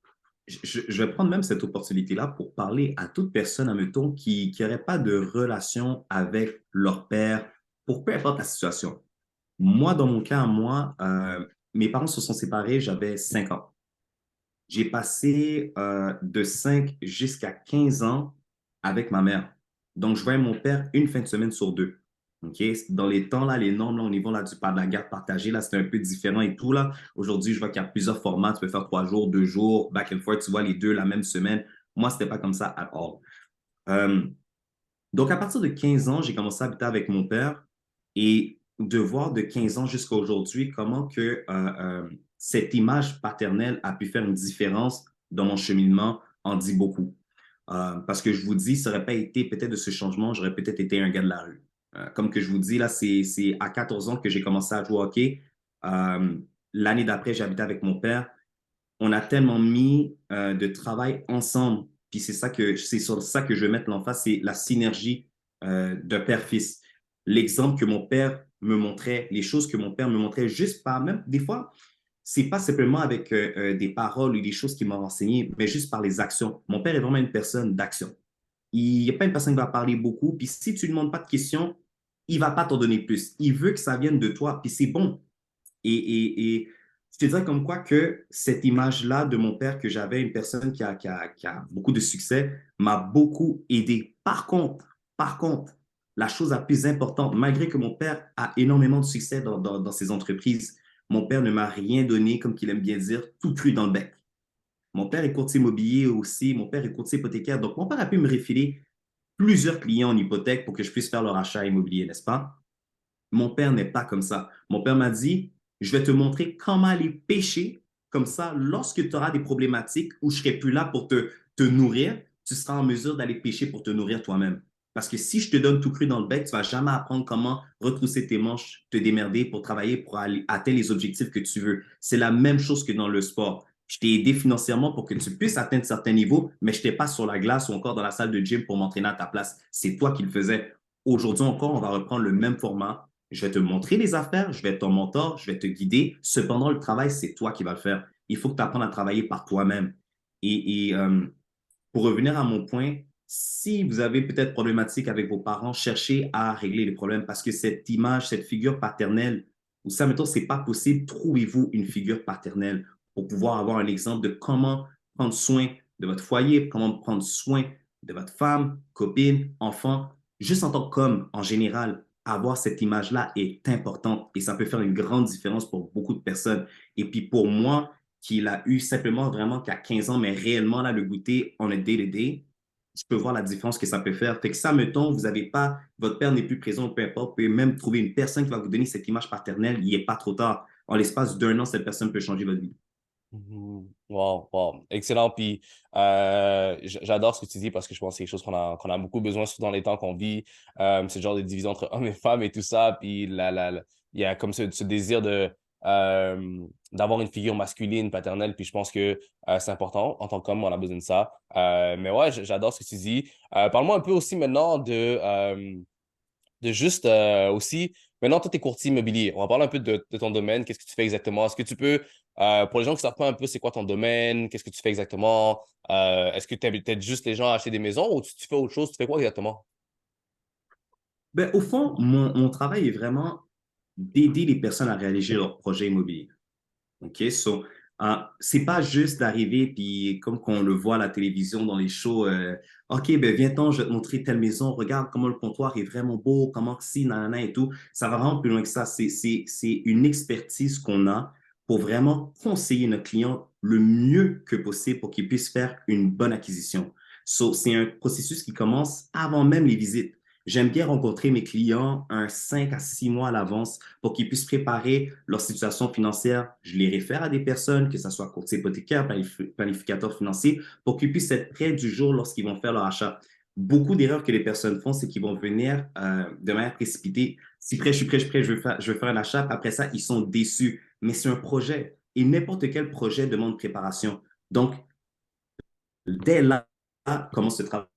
je vais prendre même cette opportunité-là pour parler à toute personne, admettons, qui n'aurait pas de relation avec leur père, pour peu importe la situation. Moi, dans mon cas, mes parents se sont séparés, j'avais 5 ans. J'ai passé de 5 jusqu'à 15 ans avec ma mère. Donc, je voyais mon père une fin de semaine sur deux. OK? Dans les temps, là, les normes, là, au niveau là, de la garde partagée, là, c'était un peu différent et tout. Là. Aujourd'hui, je vois qu'il y a plusieurs formats. Tu peux faire 3 jours, 2 jours, back and forth, tu vois les deux la même semaine. Moi, c'était pas comme ça at all. Euh, donc, à partir de 15 ans, j'ai commencé à habiter avec mon père et de voir de 15 ans jusqu'à aujourd'hui comment que cette image paternelle a pu faire une différence dans mon cheminement en dit beaucoup. Parce que je vous dis, ça n'aurait pas été peut-être de ce changement, j'aurais peut-être été un gars de la rue. Comme que je vous dis, là, c'est à 14 ans que j'ai commencé à jouer au hockey. Euh, L'année d'après, j'ai habité avec mon père. On a tellement mis de travail ensemble. Puis c'est sur ça que je vais mettre l'emphase, c'est la synergie de père-fils. L'exemple que mon père me montrait, les choses que mon père me montrait, juste par même, des fois, c'est pas simplement avec des paroles ou des choses qu'il m'a enseignées, mais juste par les actions. Mon père est vraiment une personne d'action. Il n'est pas une personne qui va parler beaucoup, puis si tu ne lui demandes pas de questions, il ne va pas t'en donner plus. Il veut que ça vienne de toi, puis c'est bon. Et je te dirais comme quoi que cette image-là de mon père, que j'avais une personne qui a beaucoup de succès, m'a beaucoup aidé. Par contre, la chose la plus importante, malgré que mon père a énormément de succès dans ses entreprises, Mon père ne m'a rien donné, comme qu'il aime bien dire, tout cru dans le bec. Mon père est courtier immobilier aussi, mon père est courtier hypothécaire. Donc, mon père a pu me réfiler plusieurs clients en hypothèque pour que je puisse faire leur achat immobilier, n'est-ce pas? Mon père n'est pas comme ça. Mon père m'a dit, je vais te montrer comment aller pêcher. Comme ça, lorsque tu auras des problématiques où je ne serai plus là pour te nourrir, tu seras en mesure d'aller pêcher pour te nourrir toi-même. Parce que si je te donne tout cru dans le bec, tu ne vas jamais apprendre comment retrousser tes manches, te démerder pour travailler, pour aller atteindre les objectifs que tu veux. C'est la même chose que dans le sport. Je t'ai aidé financièrement pour que tu puisses atteindre certains niveaux, mais je n'étais pas sur la glace ou encore dans la salle de gym pour m'entraîner à ta place. C'est toi qui le faisais. Aujourd'hui encore, on va reprendre le même format. Je vais te montrer les affaires, je vais être ton mentor, je vais te guider. Cependant, le travail, c'est toi qui vas le faire. Il faut que tu apprennes à travailler par toi-même. Et pour revenir à mon point, si vous avez peut-être problématique avec vos parents, cherchez à régler les problèmes parce que cette image, cette figure paternelle, ou ça, mettons, c'est pas possible, trouvez-vous une figure paternelle pour pouvoir avoir un exemple de comment prendre soin de votre foyer, comment prendre soin de votre femme, copine, enfant, juste en tant qu'homme en général. Avoir cette image-là est importante et ça peut faire une grande différence pour beaucoup de personnes. Et puis pour moi, qu'il a eu simplement vraiment qu'à 15 ans, mais réellement là, le goûter on a day-to-day, je peux voir la différence que ça peut faire. Fait que ça, mettons, vous avez pas, votre père n'est plus présent, peu importe, vous pouvez même trouver une personne qui va vous donner cette image paternelle, il n'est pas trop tard. En l'espace d'un an, cette personne peut changer votre vie. Mhm. Wow, wow. Excellent. Puis j'adore ce que tu dis parce que je pense que c'est quelque chose qu'on a beaucoup besoin, surtout dans les temps qu'on vit. C'est le genre de division entre hommes et femmes et tout ça. Puis il y a comme ce désir d'avoir une figure masculine, paternelle. Puis je pense que c'est important. En tant qu'homme, on a besoin de ça. Mais ouais, j'adore ce que tu dis. Parle-moi un peu aussi maintenant de juste aussi, maintenant, toi, tu es courtier immobilier. On va parler un peu de ton domaine. Qu'est-ce que tu fais exactement? Est-ce que tu peux, pour les gens qui ne savent pas un peu c'est quoi ton domaine, qu'est-ce que tu fais exactement? Est-ce que tu aides juste les gens à acheter des maisons ou tu fais autre chose? Tu fais quoi exactement? Ben, au fond, mon travail est vraiment d'aider les personnes à réaliser leurs projets immobiliers. OK? So, c'est pas juste d'arriver, puis comme qu'on le voit à la télévision, dans les shows, OK, ben viens-t'en, je vais te montrer telle maison, regarde comment le comptoir est vraiment beau, comment si, nanana et tout. Ça va vraiment plus loin que ça. C'est une expertise qu'on a pour vraiment conseiller notre client le mieux que possible pour qu'il puisse faire une bonne acquisition. So, c'est un processus qui commence avant même les visites. J'aime bien rencontrer mes clients 5 à 6 mois à l'avance pour qu'ils puissent préparer leur situation financière. Je les réfère à des personnes, que ce soit courtier hypothécaire, planificateur financier, pour qu'ils puissent être prêts du jour lorsqu'ils vont faire leur achat. Beaucoup d'erreurs que les personnes font, c'est qu'ils vont venir de manière précipitée. Si prêt, je suis prêt, je suis prêt, je veux faire un achat. Après ça, ils sont déçus. Mais c'est un projet. Et n'importe quel projet demande préparation. Donc, dès là, commence ce travail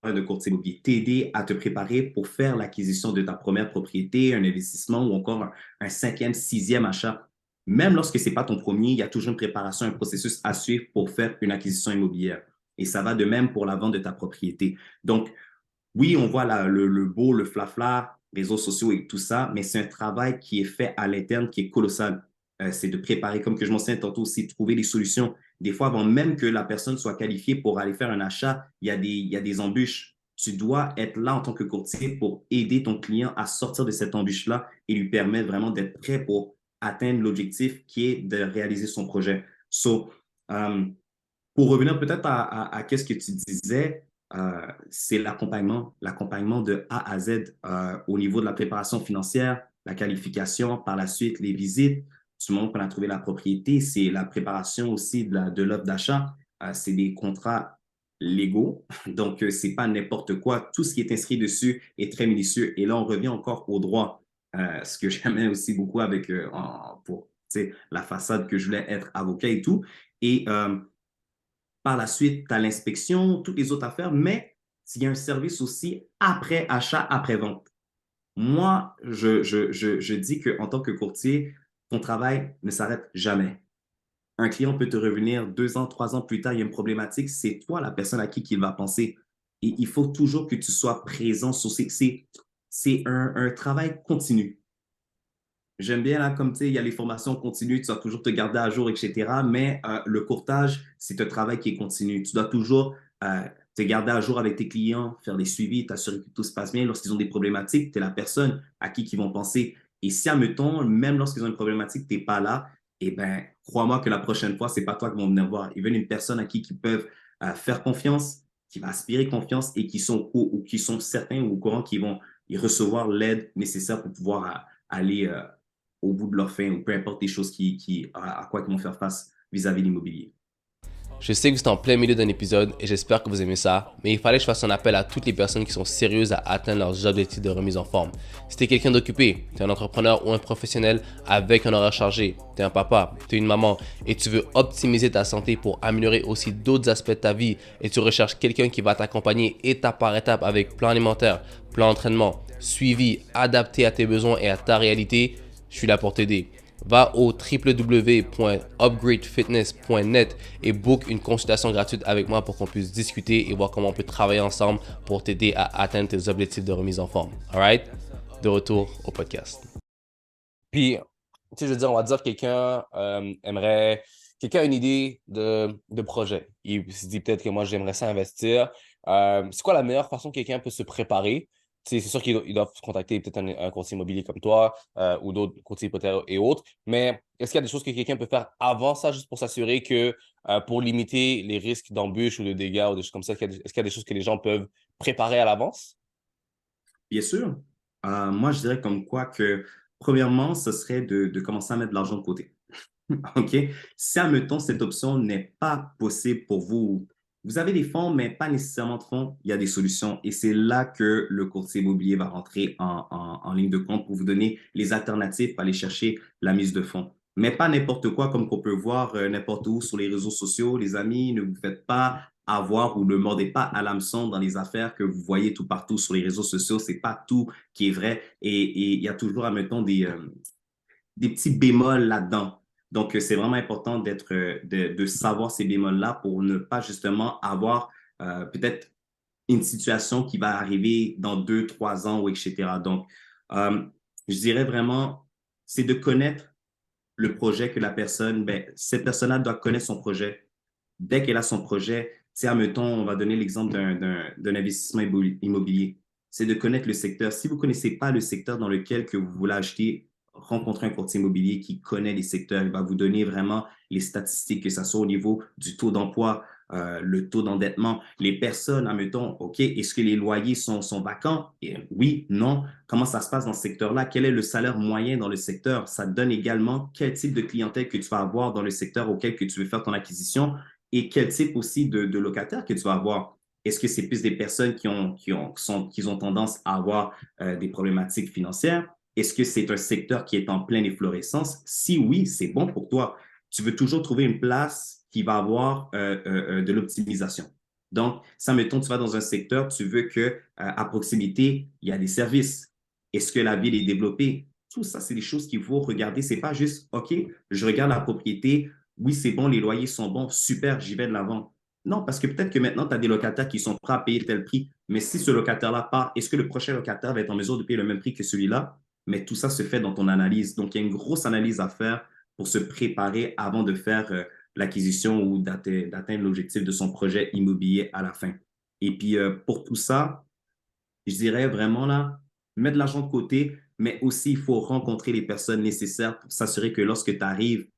de courtier immobilier, t'aider à te préparer pour faire l'acquisition de ta première propriété, un investissement ou encore un cinquième, sixième achat. Même lorsque ce n'est pas ton premier, il y a toujours une préparation, un processus à suivre pour faire une acquisition immobilière. Et ça va de même pour la vente de ta propriété. Donc, oui, on voit le beau, le flafla, réseaux sociaux et tout ça, mais c'est un travail qui est fait à l'interne qui est colossal. C'est de préparer, comme que je mentionnais tantôt aussi, trouver des solutions. Des fois, avant même que la personne soit qualifiée pour aller faire un achat, il y a des embûches. Tu dois être là en tant que courtier pour aider ton client à sortir de cette embûche-là et lui permettre vraiment d'être prêt pour atteindre l'objectif qui est de réaliser son projet. So, um, pour revenir peut-être à qu'est-ce que tu disais, c'est l'accompagnement de A à Z au niveau de la préparation financière, la qualification, par la suite les visites, du moment qu'on a trouvé la propriété, c'est la préparation aussi de l'offre d'achat, c'est des contrats légaux, donc c'est pas n'importe quoi, tout ce qui est inscrit dessus est très minutieux et là on revient encore au droit, ce que j'aimais aussi beaucoup avec pour la façade que je voulais être avocat et tout, et par la suite, tu as l'inspection, toutes les autres affaires, mais il y a un service aussi après achat, après vente. Moi, je dis qu'en tant que courtier, ton travail ne s'arrête jamais. Un client peut te revenir 2 ans, 3 ans plus tard, il y a une problématique, c'est toi la personne à qui il va penser. Et il faut toujours que tu sois présent sur c'est un travail continu. J'aime bien, là, comme tu sais, il y a les formations continues, tu dois toujours te garder à jour, etc. Mais le courtage, c'est un travail qui est continu. Tu dois toujours te garder à jour avec tes clients, faire des suivis, t'assurer que tout se passe bien. Lorsqu'ils ont des problématiques, tu es la personne à qui ils vont penser. Et si, admettons, même lorsqu'ils ont une problématique, tu n'es pas là, eh bien, crois-moi que la prochaine fois, ce n'est pas toi qui vont venir voir. Ils veulent une personne à qui ils peuvent faire confiance, qui va aspirer confiance et ou qui sont certains ou au courant qu'ils vont y recevoir l'aide nécessaire pour pouvoir aller au bout de leur fin ou peu importe les choses à quoi ils vont faire face vis-à-vis de l'immobilier. Je sais que vous êtes en plein milieu d'un épisode et j'espère que vous aimez ça, mais il fallait que je fasse un appel à toutes les personnes qui sont sérieuses à atteindre leurs objectifs de remise en forme. Si t'es quelqu'un d'occupé, t'es un entrepreneur ou un professionnel avec un horaire chargé, t'es un papa, t'es une maman et tu veux optimiser ta santé pour améliorer aussi d'autres aspects de ta vie et tu recherches quelqu'un qui va t'accompagner étape par étape avec plan alimentaire, plan d'entraînement, suivi, adapté à tes besoins et à ta réalité, je suis là pour t'aider. Va au www.upgradefitness.net et book une consultation gratuite avec moi pour qu'on puisse discuter et voir comment on peut travailler ensemble pour t'aider à atteindre tes objectifs de remise en forme. Alright? De retour au podcast. Puis, tu sais, je veux dire, on va dire que quelqu'un a une idée de projet. Il se dit peut-être que moi, j'aimerais ça investir. C'est quoi la meilleure façon que quelqu'un peut se préparer? Tu sais, c'est sûr qu'il doit se contacter peut-être un courtier immobilier comme toi ou d'autres courtiers hypothécaires et autres. Mais est-ce qu'il y a des choses que quelqu'un peut faire avant ça juste pour s'assurer que pour limiter les risques d'embûches ou de dégâts ou des choses comme ça, est-ce qu'il y a des choses que les gens peuvent préparer à l'avance? Bien sûr. Moi, je dirais comme quoi que, premièrement, ce serait de commencer à mettre de l'argent de côté. OK? Si, admettons, cette option n'est pas possible pour vous, vous avez des fonds, mais pas nécessairement de fonds, il y a des solutions. Et c'est là que le courtier immobilier va rentrer en ligne de compte pour vous donner les alternatives pour aller chercher la mise de fonds. Mais pas n'importe quoi, comme qu'on peut voir n'importe où sur les réseaux sociaux. Les amis, ne vous faites pas avoir ou ne mordez pas à l'hameçon dans les affaires que vous voyez tout partout sur les réseaux sociaux. C'est pas tout qui est vrai. Et il y a toujours, admettons, des petits bémols là-dedans. Donc, c'est vraiment important de savoir ces bémols-là pour ne pas justement avoir peut-être une situation qui va arriver dans 2, 3 ans ou etc. Donc, euh, je dirais vraiment, c'est de connaître le projet que la personne, ben, cette personne-là doit connaître son projet. Dès qu'elle a son projet, si, admettons, on va donner l'exemple d'un investissement immobilier, c'est de connaître le secteur. Si vous ne connaissez pas le secteur dans lequel que vous voulez acheter, rencontrez un courtier immobilier qui connaît les secteurs. Il va vous donner vraiment les statistiques, que ce soit au niveau du taux d'emploi, le taux d'endettement, les personnes, admettons, OK, est-ce que les loyers sont vacants? Et oui, non. Comment ça se passe dans ce secteur-là? Quel est le salaire moyen dans le secteur? Ça te donne également quel type de clientèle que tu vas avoir dans le secteur auquel que tu veux faire ton acquisition et quel type aussi de locataires que tu vas avoir. Est-ce que c'est plus des personnes qui ont tendance à avoir des problématiques financières? Est-ce que c'est un secteur qui est en pleine efflorescence? Si oui, c'est bon pour toi. Tu veux toujours trouver une place qui va avoir de l'optimisation. Donc, ça, mettons, tu vas dans un secteur, tu veux qu'à proximité, il y a des services. Est-ce que la ville est développée? Tout ça, c'est des choses qu'il faut regarder. C'est pas juste, OK, je regarde la propriété, oui, c'est bon, les loyers sont bons, super, j'y vais de l'avant. Non, parce que peut-être que maintenant, tu as des locataires qui sont prêts à payer tel prix, mais si ce locataire-là part, est-ce que le prochain locataire va être en mesure de payer le même prix que celui-là? Mais tout ça se fait dans ton analyse. Donc, il y a une grosse analyse à faire pour se préparer avant de faire l'acquisition ou d'atteindre l'objectif de son projet immobilier à la fin. Et puis, pour tout ça, je dirais vraiment là, mettre de l'argent de côté, mais aussi il faut rencontrer les personnes nécessaires pour s'assurer que lorsque tu arrives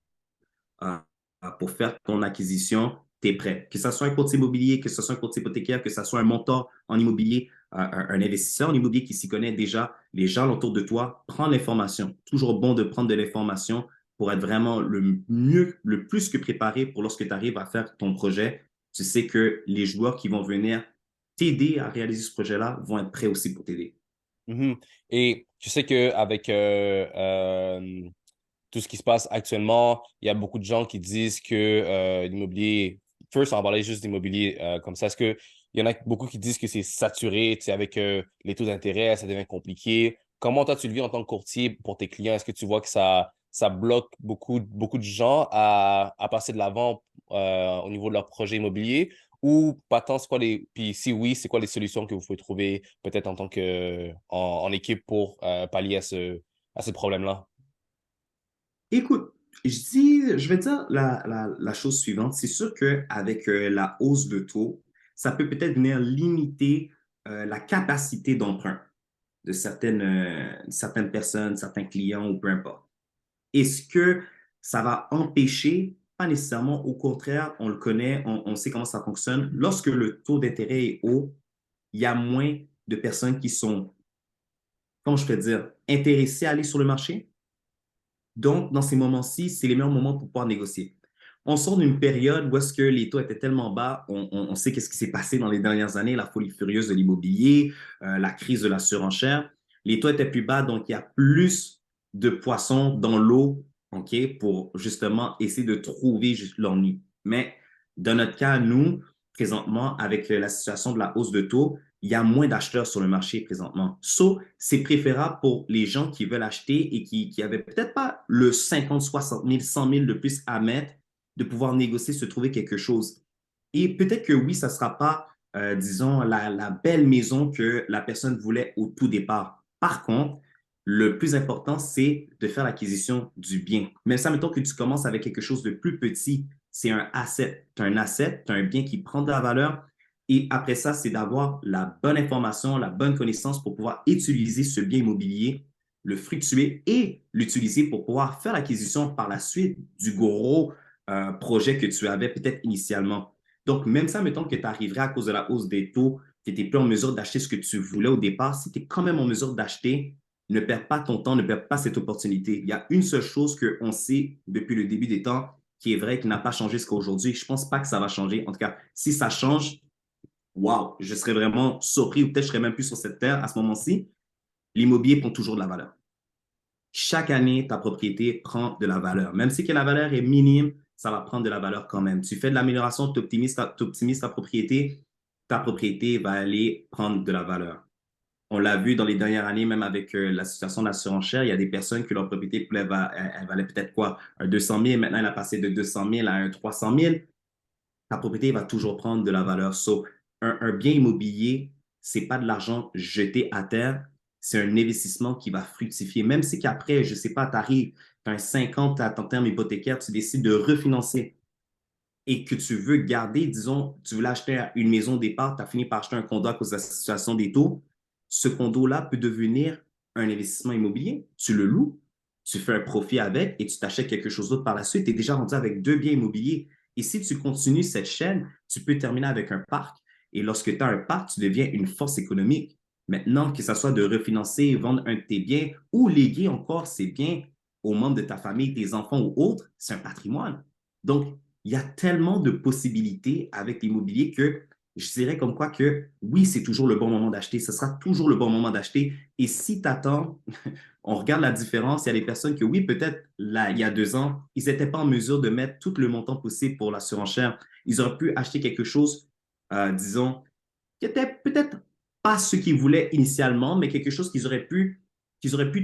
pour faire ton acquisition, tu es prêt. Que ce soit un courtier immobilier, que ce soit un courtier hypothécaire, que ce soit un monteur en immobilier, un investisseur en immobilier qui s'y connaît déjà, les gens autour de toi, prends l'information. Toujours bon de prendre de l'information pour être vraiment le mieux, le plus que préparé pour lorsque tu arrives à faire ton projet. Tu sais que les joueurs qui vont venir t'aider à réaliser ce projet-là vont être prêts aussi pour t'aider. Mhm. Et je sais qu'avec tout ce qui se passe actuellement, il y a beaucoup de gens qui disent que l'immobilier, first, on va parler juste d'immobilier comme ça. Est-ce qu'il y en a beaucoup qui disent que c'est saturé, tu sais, avec les taux d'intérêt, ça devient compliqué. Comment toi, tu le vis en tant que courtier pour tes clients? Est-ce que tu vois que ça bloque beaucoup de gens à passer de l'avant au niveau de leur projet immobilier? Ou pas tant, c'est quoi puis si oui, c'est quoi les solutions que vous pouvez trouver peut-être en tant en équipe pour pallier à ce problème-là? Écoute, je vais dire la chose suivante. C'est sûr qu'avec la hausse de taux, ça peut peut-être venir limiter la capacité d'emprunt. de certaines personnes, certains clients ou peu importe. Est-ce que ça va empêcher? Pas nécessairement. Au contraire, on le connaît, on sait comment ça fonctionne. Lorsque le taux d'intérêt est haut, il y a moins de personnes qui sont, comment je peux dire, intéressées à aller sur le marché. Donc, dans ces moments-ci, c'est les meilleurs moments pour pouvoir négocier. On sort d'une période où est-ce que les taux étaient tellement bas, on sait qu'est-ce qui s'est passé dans les dernières années, la folie furieuse de l'immobilier, la crise de la surenchère. Les taux étaient plus bas, donc il y a plus de poissons dans l'eau, OK, pour justement essayer de trouver juste leur nid. Mais dans notre cas, nous, présentement, avec la situation de la hausse de taux, il y a moins d'acheteurs sur le marché présentement. So, c'est préférable pour les gens qui veulent acheter et qui avaient peut-être pas le 50, 60 000, 100 000 de plus à mettre, de pouvoir négocier, se trouver quelque chose. Et peut-être que oui, ça ne sera pas, disons, la belle maison que la personne voulait au tout départ. Par contre, le plus important, c'est de faire l'acquisition du bien. Même ça, mettons que tu commences avec quelque chose de plus petit, c'est un asset. Tu as un asset, tu as un bien qui prend de la valeur. Et après ça, c'est d'avoir la bonne information, la bonne connaissance pour pouvoir utiliser ce bien immobilier, le fructuer et l'utiliser pour pouvoir faire l'acquisition par la suite du gros projet que tu avais peut-être initialement. Donc, même ça, mettons que tu arriverais à cause de la hausse des taux, tu n'étais plus en mesure d'acheter ce que tu voulais au départ. Si tu es quand même en mesure d'acheter, ne perds pas ton temps, ne perds pas cette opportunité. Il y a une seule chose qu'on sait depuis le début des temps qui est vrai, qui n'a pas changé jusqu'à aujourd'hui. Je ne pense pas que ça va changer. En tout cas, si ça change, wow, je serais vraiment surpris ou peut-être je serais même plus sur cette terre à ce moment-ci. L'immobilier prend toujours de la valeur. Chaque année, ta propriété prend de la valeur. Même si que la valeur est minime, ça va prendre de la valeur quand même. Tu fais de l'amélioration, tu optimises ta propriété va aller prendre de la valeur. On l'a vu dans les dernières années, même avec la situation de la surenchère, il y a des personnes que leur propriété elle valait peut-être quoi, un 200 000, maintenant elle a passé de 200 000 à un 300 000. Ta propriété va toujours prendre de la valeur. So, un bien immobilier, c'est pas de l'argent jeté à terre, c'est un investissement qui va fructifier. Même si qu'après, je sais pas, tu arrives, tu as un 50 à ton terme hypothécaire, tu décides de refinancer et que tu veux garder, disons, tu voulais acheter une maison au départ, tu as fini par acheter un condo à cause de la situation des taux, ce condo-là peut devenir un investissement immobilier. Tu le loues, tu fais un profit avec et tu t'achètes quelque chose d'autre par la suite. Tu es déjà rendu avec deux biens immobiliers. Et si tu continues cette chaîne, tu peux terminer avec un parc. Et lorsque tu as un parc, tu deviens une force économique. Maintenant, que ce soit de refinancer, vendre un de tes biens ou léguer encore ces biens aux membres de ta famille, tes enfants ou autres, c'est un patrimoine. Donc, il y a tellement de possibilités avec l'immobilier que je dirais comme quoi que oui, c'est toujours le bon moment d'acheter. Ce sera toujours le bon moment d'acheter. Et si tu attends, on regarde la différence. Il y a des personnes que oui, peut-être là, il y a 2 ans, ils n'étaient pas en mesure de mettre tout le montant possible pour la surenchère. Ils auraient pu acheter quelque chose, disons, qui était peut-être pas ce qu'ils voulaient initialement, mais quelque chose qu'ils auraient pu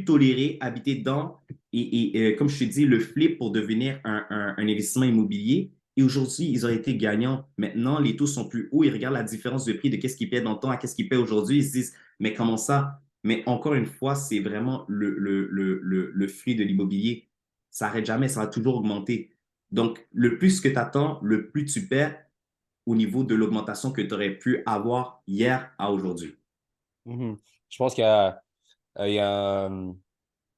tolérer, habiter dedans. Et comme je te dis, le flip pour devenir un investissement immobilier. Et aujourd'hui, ils auraient été gagnants. Maintenant, les taux sont plus hauts. Ils regardent la différence de prix de qu'est-ce qu'ils paient dans le temps à qu'est-ce qu'ils paient aujourd'hui. Ils se disent, mais comment ça? Mais encore une fois, c'est vraiment le fruit de l'immobilier. Ça n'arrête jamais, ça va toujours augmenter. Donc, le plus que tu attends, le plus tu perds au niveau de l'augmentation que tu aurais pu avoir hier à aujourd'hui. Mhm. Je pense qu'il y a, il y a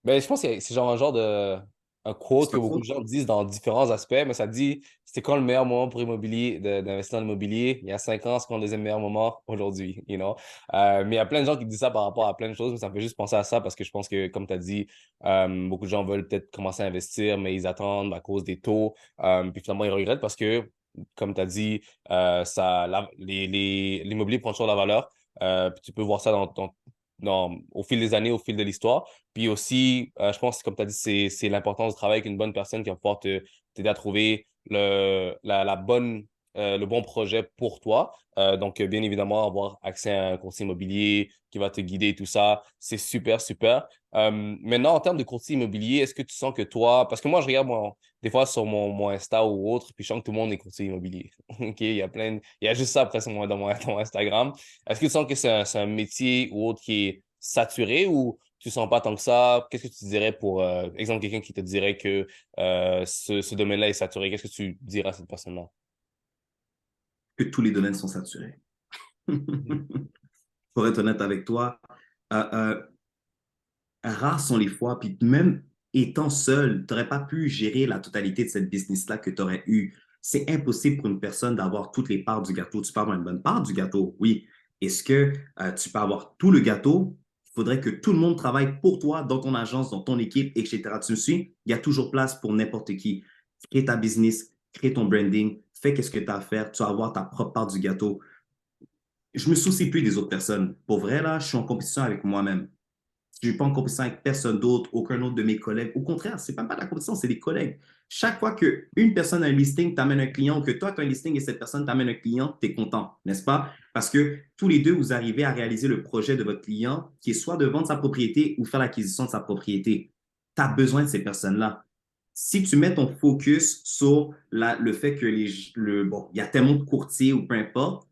ben, je pense que c'est genre un genre de un quote C'est que pas beaucoup de faux? gens disent dans différents aspects, mais ça dit c'était quand le meilleur moment pour immobilier, d'investir dans l'immobilier? Il y a 5 ans, c'est quand le deuxième meilleur moment aujourd'hui, you know? Mais il y a plein de gens qui disent ça par rapport à plein de choses, mais ça me fait juste penser à ça parce que je pense que, comme tu as dit, beaucoup de gens veulent peut-être commencer à investir, mais ils attendent à cause des taux. Puis finalement, ils regrettent parce que, comme tu as dit, l'immobilier prend toujours la valeur. Puis tu peux voir ça au fil des années, au fil de l'histoire. Puis aussi, je pense, comme tu as dit, c'est l'importance de travailler avec une bonne personne qui va pouvoir t'aider à trouver le bon projet pour toi. Donc, bien évidemment, avoir accès à un courtier immobilier qui va te guider et tout ça, c'est super, super. Maintenant, en termes de courtier immobilier, est-ce que tu sens que toi, parce que moi, je regarde des fois sur mon Insta ou autre, puis je sens que tout le monde est courtier immobilier. OK, il y a juste ça après sur dans mon Instagram. Est-ce que tu sens que c'est un métier ou autre qui est saturé ou tu sens pas tant que ça? Qu'est-ce que tu dirais pour, exemple, quelqu'un qui te dirait que ce domaine-là est saturé? Qu'est-ce que tu dirais à cette personne-là? Que tous les domaines sont saturés. Mhm. Pour être honnête avec toi, Euh, euh, Rares sont les fois, puis même étant seul, tu n'aurais pas pu gérer la totalité de cette business-là que tu aurais eu. C'est impossible pour une personne d'avoir toutes les parts du gâteau. Tu peux avoir une bonne part du gâteau, oui. Est-ce que tu peux avoir tout le gâteau? Il faudrait que tout le monde travaille pour toi, dans ton agence, dans ton équipe, etc. Tu me suis? Il y a toujours place pour n'importe qui. Crée ta business, crée ton branding, fais qu'est-ce que tu as à faire, tu vas avoir ta propre part du gâteau. Je me soucie plus des autres personnes. Pour vrai, là, je suis en compétition avec moi-même. Je ne suis pas en compétition avec personne d'autre, aucun autre de mes collègues. Au contraire, c'est même pas de la compétition, c'est des collègues. Chaque fois qu'une personne a un listing, t'amène un client, ou que toi, tu as un listing et cette personne t'amène un client, tu es content, n'est-ce pas? Parce que tous les deux, vous arrivez à réaliser le projet de votre client, qui est soit de vendre sa propriété ou faire l'acquisition de sa propriété. Tu as besoin de ces personnes-là. Si tu mets ton focus sur le fait que bon, il y a tellement de courtiers ou peu importe,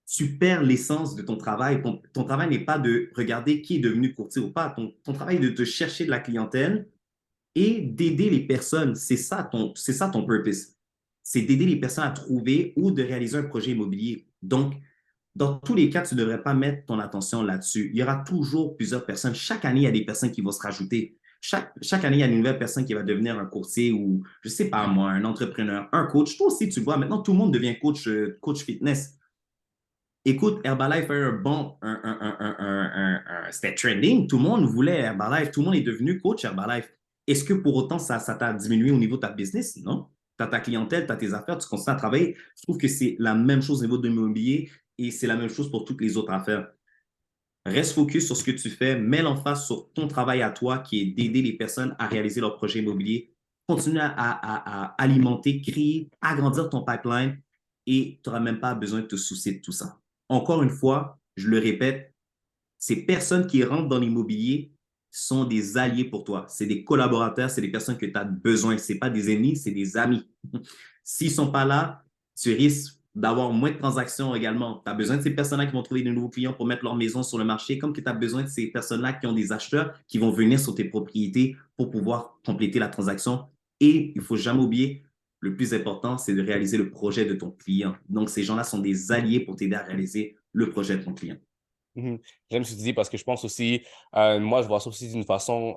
tu perds l'essence de ton travail. Ton travail n'est pas de regarder qui est devenu courtier ou pas. Ton travail est de te chercher de la clientèle et d'aider les personnes. C'est ça ton purpose. C'est d'aider les personnes à trouver ou de réaliser un projet immobilier. Donc, dans tous les cas, tu ne devrais pas mettre ton attention là-dessus. Il y aura toujours plusieurs personnes. Chaque année, il y a des personnes qui vont se rajouter. Chaque année, il y a une nouvelle personne qui va devenir un courtier ou, je ne sais pas moi, un entrepreneur, un coach. Toi aussi, tu vois, maintenant, tout le monde devient coach, coach fitness. Écoute, Herbalife a eu un bon, c'était trending. Tout le monde voulait Herbalife. Tout le monde est devenu coach Herbalife. Est-ce que pour autant ça t'a diminué au niveau de ta business? Non. Tu as ta clientèle, tu as tes affaires, tu continues à travailler. Je trouve que c'est la même chose au niveau de l'immobilier et c'est la même chose pour toutes les autres affaires. Reste focus sur ce que tu fais, mets l'emphase sur ton travail à toi qui est d'aider les personnes à réaliser leurs projets immobiliers. Continue à alimenter, créer, agrandir ton pipeline et tu n'auras même pas besoin de te soucier de tout ça. Encore une fois, je le répète, ces personnes qui rentrent dans l'immobilier sont des alliés pour toi. C'est des collaborateurs, c'est des personnes que tu as besoin. Ce pas des ennemis, c'est des amis. S'ils ne sont pas là, tu risques d'avoir moins de transactions également. Tu as besoin de ces personnes-là qui vont trouver de nouveaux clients pour mettre leur maison sur le marché, comme que tu as besoin de ces personnes-là qui ont des acheteurs qui vont venir sur tes propriétés pour pouvoir compléter la transaction. Et il ne faut jamais oublier, le plus important, c'est de réaliser le projet de ton client. Donc, ces gens-là sont des alliés pour t'aider à réaliser le projet de ton client. Mhm. J'aime ce que tu dis parce que je pense aussi, moi, je vois ça aussi d'une façon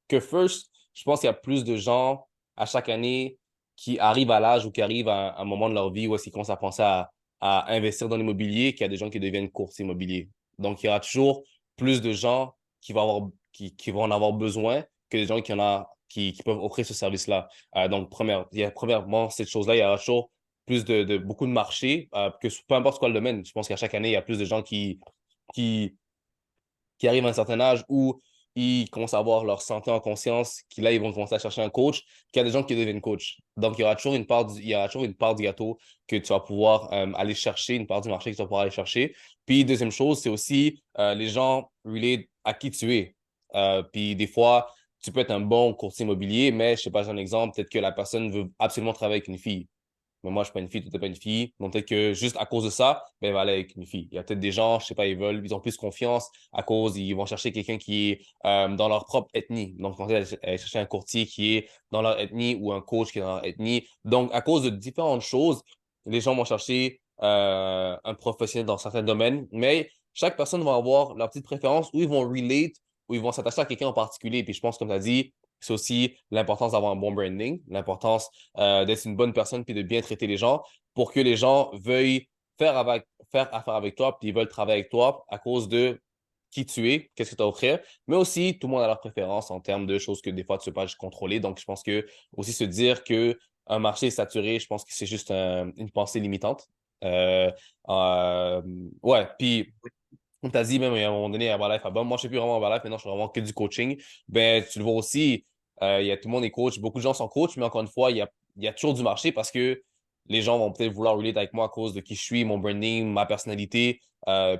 que first, je pense qu'il y a plus de gens à chaque année qui arrivent à l'âge ou qui arrivent à un moment de leur vie où est-ce qu'ils commencent à penser à investir dans l'immobilier qu'il y a des gens qui deviennent courtiers immobiliers. Donc, il y aura toujours plus de gens qui vont en avoir besoin que des gens qui peuvent offrir ce service-là. Donc, premièrement, cette chose-là, il y aura toujours plus de beaucoup de marchés, que peu importe quoi le domaine. Je pense qu'à chaque année, il y a plus de gens qui, qui arrivent à un certain âge où ils commencent à avoir leur santé en conscience, qui là, ils vont commencer à chercher un coach, qu'il y a des gens qui deviennent coach. Donc, il y aura toujours il y aura toujours une part du gâteau que tu vas pouvoir aller chercher, une part du marché que tu vas pouvoir aller chercher. Puis, deuxième chose, c'est aussi les gens relate à qui tu es. Puis, des fois, tu peux être un bon courtier immobilier, mais je sais pas, j'ai un exemple, peut-être que la personne veut absolument travailler avec une fille. Mais moi, je suis pas une fille, toi, t'es pas une fille. Donc, peut-être que juste à cause de ça, ben, elle va aller avec une fille. Il y a peut-être des gens, je sais pas, ils ont plus confiance à cause, ils vont chercher quelqu'un qui est dans leur propre ethnie. Donc, ils vont aller chercher un courtier qui est dans leur ethnie ou un coach qui est dans leur ethnie. Donc, à cause de différentes choses, les gens vont chercher un professionnel dans certains domaines. Mais chaque personne va avoir leur petite préférence où ils vont relate, où ils vont s'attacher à quelqu'un en particulier. Puis, je pense, comme tu as dit, c'est aussi l'importance d'avoir un bon branding, l'importance d'être une bonne personne puis de bien traiter les gens pour que les gens veuillent faire affaire avec toi puis ils veulent travailler avec toi à cause de qui tu es, qu'est-ce que tu as à offrir, mais aussi tout le monde a leur préférence en termes de choses que des fois tu ne peux pas contrôler. Donc, je pense que aussi se dire que un marché est saturé, je pense que c'est juste une pensée limitante. Euh, euh, ouais, puis comme tu as dit, même à un moment donné, Herbalife, ah bon, moi, je ne suis plus vraiment Herbalife, maintenant, je fais vraiment que du coaching. Ben, tu le vois aussi, tout le monde est coach, beaucoup de gens sont coach, mais encore une fois, il y a toujours du marché parce que les gens vont peut-être vouloir relate avec moi à cause de qui je suis, mon branding, ma personnalité.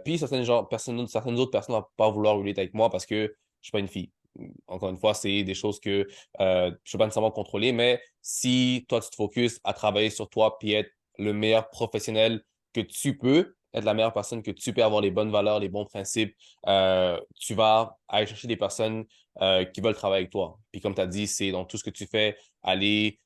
Puis certaines autres personnes ne vont pas vouloir relate avec moi parce que je ne suis pas une fille. Encore une fois, c'est des choses que je ne peux pas nécessairement contrôler, mais si toi, tu te focuses à travailler sur toi puis être le meilleur professionnel que tu peux, être la meilleure personne que tu peux avoir les bonnes valeurs, les bons principes, tu vas aller chercher des personnes qui veulent travailler avec toi. Puis comme tu as dit, c'est dans tout ce que tu fais, aller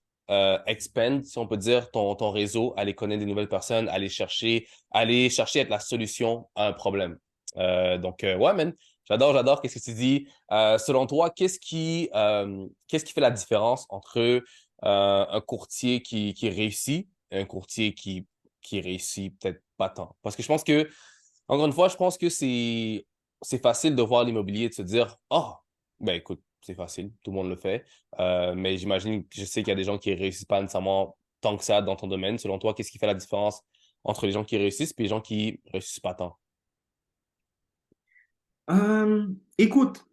expand, si on peut dire, ton réseau, aller connaître des nouvelles personnes, aller chercher à être la solution à un problème. Ouais, man. J'adore qu'est-ce que tu dis. Selon toi, qu'est-ce qui fait la différence entre un courtier qui réussit et un courtier qui réussit peut-être pas tant? Parce que je pense que, encore une fois, je pense que c'est facile de voir l'immobilier et de se dire, oh, ben écoute, c'est facile, tout le monde le fait. Mais j'imagine, je sais qu'il y a des gens qui réussissent pas nécessairement tant que ça dans ton domaine. Selon toi, qu'est-ce qui fait la différence entre les gens qui réussissent et les gens qui réussissent pas tant? Écoute,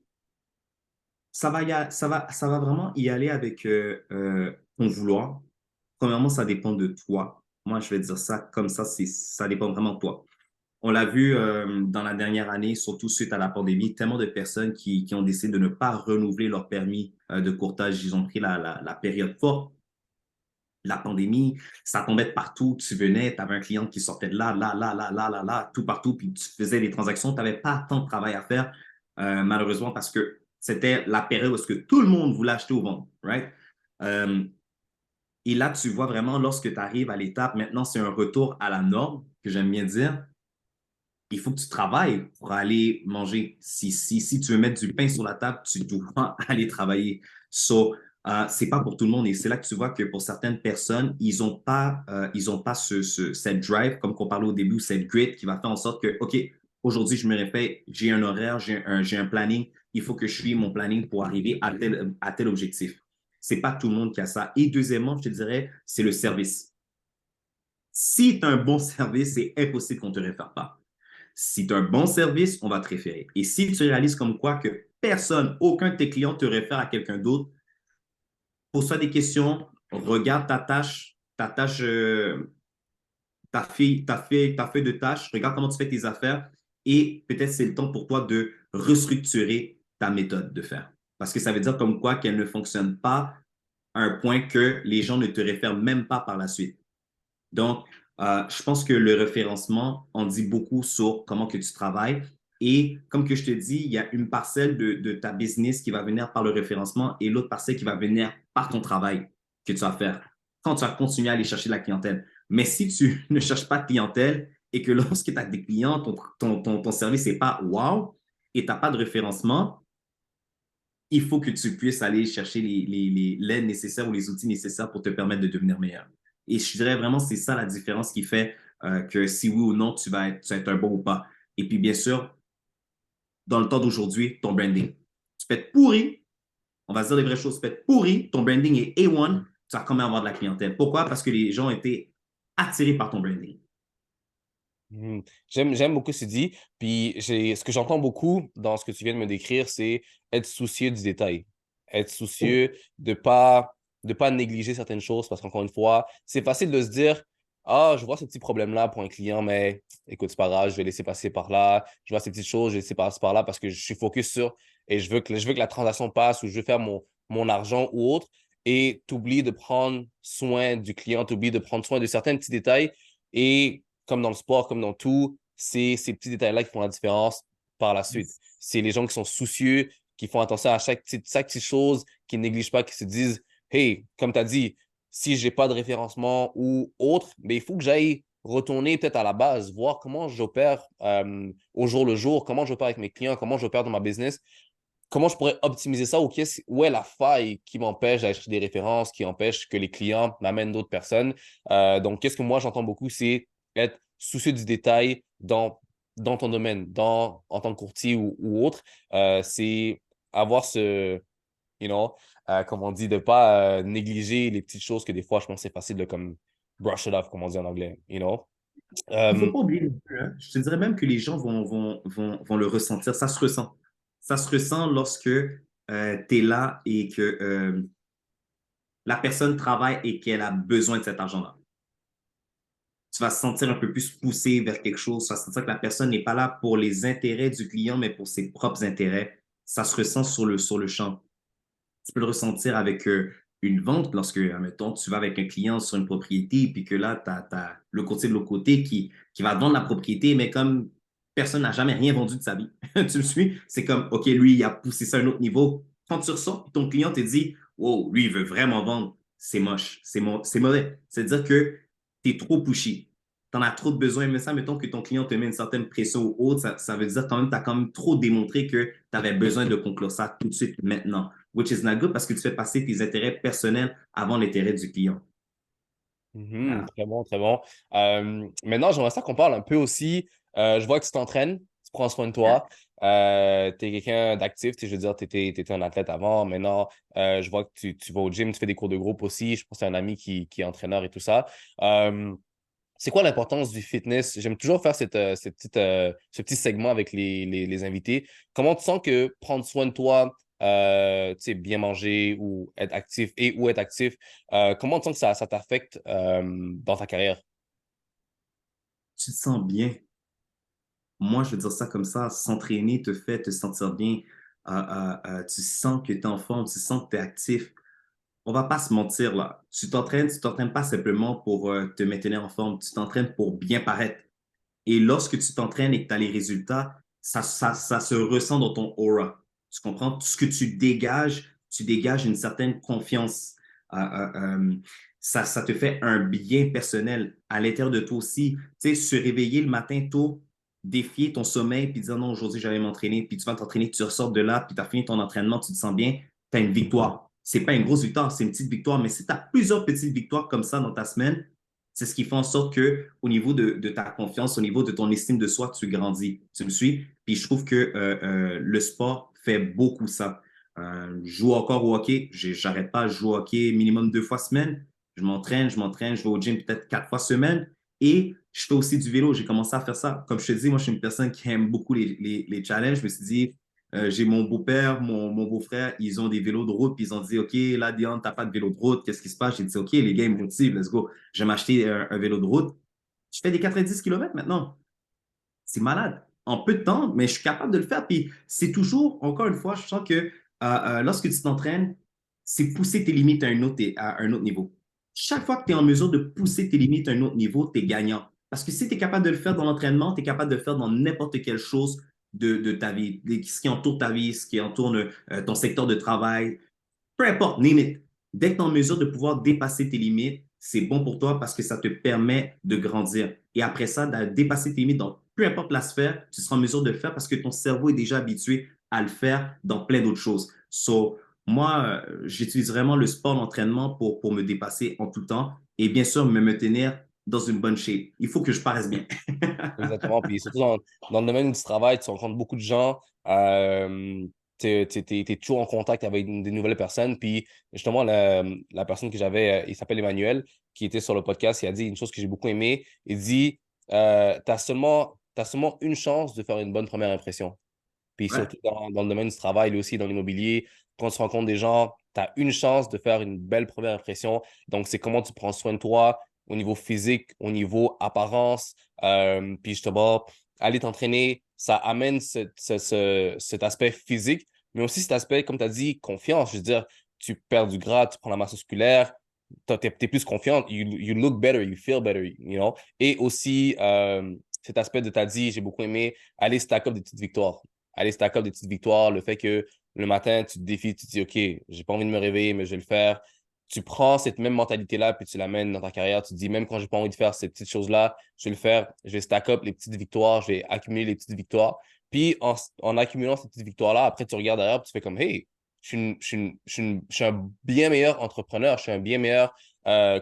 ça va vraiment y aller avec ton vouloir. Premièrement, ça dépend de toi. Moi, je vais dire ça comme ça, ça dépend vraiment de toi. On l'a vu dans la dernière année, surtout suite à la pandémie, tellement de personnes qui ont décidé de ne pas renouveler leur permis de courtage. Ils ont pris la période forte, la pandémie, ça tombait de partout. Tu venais, tu avais un client qui sortait de là, tout partout, puis tu faisais des transactions. Tu n'avais pas tant de travail à faire, malheureusement, parce que c'était la période où est-ce que tout le monde voulait acheter ou vendre, right? Euh, et là, tu vois vraiment, lorsque tu arrives à l'étape, maintenant, c'est un retour à la norme, que j'aime bien dire. Il faut que tu travailles pour aller manger. Si tu veux mettre du pain sur la table, tu dois aller travailler. So, c'est pas pour tout le monde. Et c'est là que tu vois que pour certaines personnes, ils ont pas cette drive, comme qu'on parlait au début, cette grit qui va faire en sorte que, OK, aujourd'hui, je me répète, j'ai un horaire, j'ai un planning. Il faut que je suive mon planning pour arriver à tel objectif. C'est pas tout le monde qui a ça. Et deuxièmement, je te dirais, c'est le service. Si tu as un bon service, c'est impossible qu'on ne te réfère pas. Si tu as un bon service, on va te référer. Et si tu réalises comme quoi que personne, aucun de tes clients te réfère à quelqu'un d'autre, pose-toi des questions, regarde ta tâche, ta feuille de tâche, regarde comment tu fais tes affaires et peut-être c'est le temps pour toi de restructurer ta méthode de faire. Parce que ça veut dire comme quoi qu'elle ne fonctionne pas à un point que les gens ne te réfèrent même pas par la suite. Donc, je pense que le référencement en dit beaucoup sur comment que tu travailles. Et comme que je te dis, il y a une parcelle de ta business qui va venir par le référencement et l'autre parcelle qui va venir par ton travail que tu vas faire quand tu vas continuer à aller chercher de la clientèle. Mais si tu ne cherches pas de clientèle et que lorsque tu as des clients, ton service n'est pas wow et tu n'as pas de référencement, il faut que tu puisses aller chercher l'aide nécessaire ou les outils nécessaires pour te permettre de devenir meilleur. Et je dirais vraiment, c'est ça la différence qui fait que si oui ou non, tu vas être un bon ou pas. Et puis, bien sûr, dans le temps d'aujourd'hui, ton branding. Tu peux être pourri, on va se dire les vraies choses, tu peux être pourri, ton branding est A1, tu vas quand même avoir de la clientèle. Pourquoi? Parce que les gens ont été attirés par ton branding. Mhm. J'aime beaucoup ce que tu dis. Puis ce que j'entends beaucoup dans ce que tu viens de me décrire, c'est être soucieux du détail. Être Oh. soucieux de pas négliger certaines choses parce qu'encore une fois, c'est facile de se dire, ah, je vois ce petit problème-là pour un client, mais écoute, c'est pas grave, je vais laisser passer par là. Je vois ces petites choses, je vais laisser passer par là parce que je suis focus sur et je veux que la transaction passe ou je veux faire mon argent ou autre. Et tu oublies de prendre soin du client, tu oublies de prendre soin de certains petits détails. Et comme dans le sport, comme dans tout, c'est ces petits détails-là qui font la différence par la suite. C'est les gens qui sont soucieux, qui font attention à chaque petite chose, qui ne négligent pas, qui se disent, hey, comme tu as dit, si j'ai pas de référencement ou autre, mais il faut que j'aille retourner peut-être à la base, voir comment j'opère au jour le jour, comment j'opère avec mes clients, comment j'opère dans ma business, comment je pourrais optimiser ça ou où est la faille qui m'empêche d'acheter des références, qui empêche que les clients m'amènent d'autres personnes. Donc, qu'est-ce que moi j'entends beaucoup, c'est être soucieux du détail dans ton domaine, en tant que courtier ou autre. C'est avoir you know, comme on dit, de ne pas négliger les petites choses que des fois, je pense que c'est facile de comme brush it off, comme on dit en anglais, you know. Il ne faut Euh, pas oublier non plus, hein. Je te dirais même que les gens vont le ressentir. Ça se ressent. Ça se ressent lorsque tu es là et que la personne travaille et qu'elle a besoin de cet argent-là. Tu vas se sentir un peu plus poussé vers quelque chose. Tu vas sentir que la personne n'est pas là pour les intérêts du client, mais pour ses propres intérêts. Ça se ressent sur le champ. Tu peux le ressentir avec une vente lorsque, admettons, tu vas avec un client sur une propriété, puis que là, tu as, le côté de l'autre côté qui va te vendre la propriété, mais comme personne n'a jamais rien vendu de sa vie. Tu me suis? C'est comme, OK, lui, il a poussé ça à un autre niveau. Quand tu ressors, ton client te dit, wow, lui, il veut vraiment vendre. C'est moche, c'est mauvais. C'est-à-dire que tu es trop pushy. en as trop de besoin. Mais ça, mettons que ton client te met une certaine pression ou autre, ça veut dire quand même, tu as quand même trop démontré que tu avais besoin de conclure ça tout de suite maintenant. Which is not good parce que tu fais passer tes intérêts personnels avant l'intérêt du client. Mhm, Yeah. très bon, très bon. Maintenant, j'aimerais ça qu'on parle un peu aussi. Je vois que tu t'entraînes, tu prends soin de Yeah. toi. Tu es quelqu'un d'actif. Je veux dire, tu étais un athlète avant. Maintenant, je vois que tu vas au gym, tu fais des cours de groupe aussi. Je pense que tu as un ami qui est entraîneur et tout ça. Euh, c'est quoi l'importance du fitness? J'aime toujours faire ce petit segment avec les invités. Comment tu sens que prendre soin de toi, tu sais, bien manger ou être actif ou être actif, comment tu sens que ça t'affecte dans ta carrière? Tu te sens bien. Moi, je veux dire ça comme ça, s'entraîner te fait te sentir bien. Tu sens que tu es en forme, tu sens que tu es actif. On va pas se mentir là. Tu t'entraînes pas simplement pour te maintenir en forme, tu t'entraînes pour bien paraître. Et lorsque tu t'entraînes et que tu as les résultats, ça se ressent dans ton aura. Tu comprends? Tout ce que tu dégages une certaine confiance. Euh, euh, euh, ça te fait un bien personnel à l'intérieur de toi aussi. Tu sais, se réveiller le matin tôt, défier ton sommeil, puis dire non, aujourd'hui, j'allais m'entraîner, puis tu vas t'entraîner, tu ressors de là, puis tu as fini ton entraînement, tu te sens bien, tu as une victoire. C'est pas une grosse victoire, c'est une petite victoire, mais si tu as plusieurs petites victoires comme ça dans ta semaine, c'est ce qui fait en sorte que au niveau de ta confiance, au niveau de ton estime de soi, tu grandis. Tu me suis? Puis je trouve que le sport fait beaucoup ça. Je joue encore au hockey. J'arrête pas, je joue au hockey minimum 2 fois semaine. Je vais au gym peut-être 4 fois semaine. Et je fais aussi du vélo. J'ai commencé à faire ça. Comme je te dis, moi, je suis une personne qui aime beaucoup les challenges. Je me suis dit, j'ai mon beau-père, mon beau-frère, ils ont des vélos de route, puis ils ont dit, OK, là, Dion, t'as pas de vélo de route, qu'est-ce qui se passe? J'ai dit, OK, les gars, ils me motivent, let's go. Je vais m'acheter un vélo de route. Je fais des 90 km maintenant. C'est malade. En peu de temps, mais je suis capable de le faire. Puis c'est toujours, encore une fois, je sens que lorsque tu t'entraînes, c'est pousser tes limites à un autre niveau. Chaque fois que tu es en mesure de pousser tes limites à un autre niveau, tu es gagnant. Parce que si tu es capable de le faire dans l'entraînement, tu es capable de le faire dans n'importe quelle chose de ta vie, ce qui entoure ta vie, ce qui entoure ton secteur de travail, peu importe, name it. Dès que tu es en mesure de pouvoir dépasser tes limites, c'est bon pour toi parce que ça te permet de grandir. Et après ça, de dépasser tes limites dans peu importe la sphère, tu seras en mesure de le faire parce que ton cerveau est déjà habitué à le faire dans plein d'autres choses. So, moi, j'utilise vraiment le sport, l'entraînement pour me dépasser en tout temps et bien sûr me tenir dans une bonne shape. Il faut que je paraisse bien. Exactement. Puis surtout dans le domaine du travail, tu rencontres beaucoup de gens. Tu es toujours en contact avec des nouvelles personnes. Puis justement, la personne que j'avais, il s'appelle Emmanuel, qui était sur le podcast, il a dit une chose que j'ai beaucoup aimé. Il dit, t'as seulement une chance de faire une bonne première impression. Puis Ouais. surtout dans le domaine du travail, lui aussi, dans l'immobilier, quand tu rencontres des gens, tu as une chance de faire une belle première impression. Donc, c'est comment tu prends soin de toi au niveau physique, au niveau apparence. Puis justement, aller t'entraîner, ça amène cet aspect physique, mais aussi cet aspect, comme tu as dit, confiance. Je veux dire, tu perds du gras, tu prends la masse musculaire, tu es, plus confiant, you look better, you feel better, you know. Et aussi, cet aspect de, tu as dit, j'ai beaucoup aimé, aller stack up des petites victoires, aller stack up des petites victoires, le fait que le matin, tu te défies, tu te dis, OK, j'ai pas envie de me réveiller, mais je vais le faire. Tu prends cette même mentalité-là, puis tu l'amènes dans ta carrière. Tu te dis, même quand j'ai pas envie de faire ces petites choses-là, je vais le faire. Je vais stack up les petites victoires, je vais accumuler les petites victoires. Puis en accumulant ces petites victoires-là, après, tu regardes derrière, puis tu fais comme, hey, je suis un bien meilleur entrepreneur, je suis un bien meilleur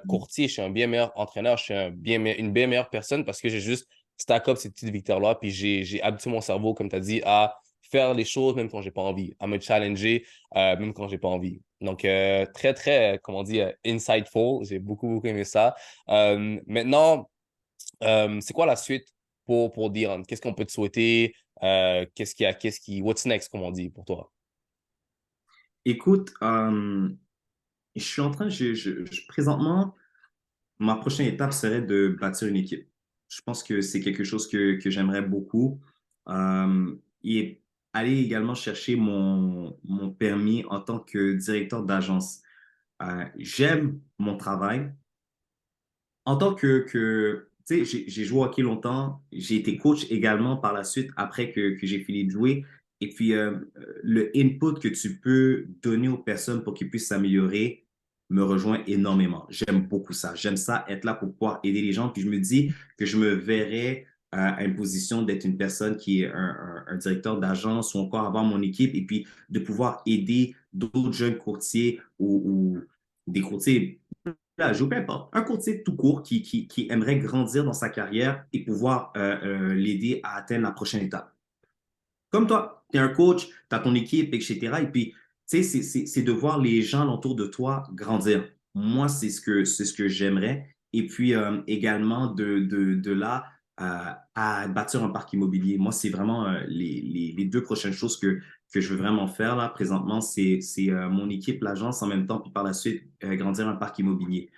courtier, je suis un bien meilleur entraîneur, je suis une bien meilleure personne parce que j'ai juste stack up ces petites victoires-là, puis j'ai habitué mon cerveau, comme tu as dit, à faire les choses même quand j'ai pas envie, à me challenger même quand j'ai pas envie. Donc, très, très, comment on dit, insightful. J'ai beaucoup, beaucoup aimé ça. Maintenant, c'est quoi la suite pour Dion? Qu'est-ce qu'on peut te souhaiter? What's next, comme on dit pour toi? Écoute, je suis en train, présentement, ma prochaine étape serait de bâtir une équipe. Je pense que c'est quelque chose que j'aimerais beaucoup. Et aller également chercher mon permis en tant que directeur d'agence. J'aime mon travail. En tant tu sais, j'ai joué au hockey longtemps. J'ai été coach également par la suite après que j'ai fini de jouer. Et puis, le input que tu peux donner aux personnes pour qu'ils puissent s'améliorer, me rejoint énormément. J'aime beaucoup ça. J'aime ça, être là pour pouvoir aider les gens. Puis je me dis que je me verrais à une position d'être une personne qui est un directeur d'agence ou encore avoir mon équipe et puis de pouvoir aider d'autres jeunes courtiers ou des courtiers là, je peu importe, un courtier tout court qui aimerait grandir dans sa carrière et pouvoir l'aider à atteindre la prochaine étape. Comme toi, tu es un coach, tu as ton équipe, etc. Et puis, tu sais, c'est de voir les gens autour de toi grandir. Moi, c'est ce que j'aimerais. Et puis, également, de là à bâtir un parc immobilier. Moi, c'est vraiment les deux prochaines choses que je veux vraiment faire là, présentement. C'est mon équipe, l'agence en même temps, puis par la suite, grandir un parc immobilier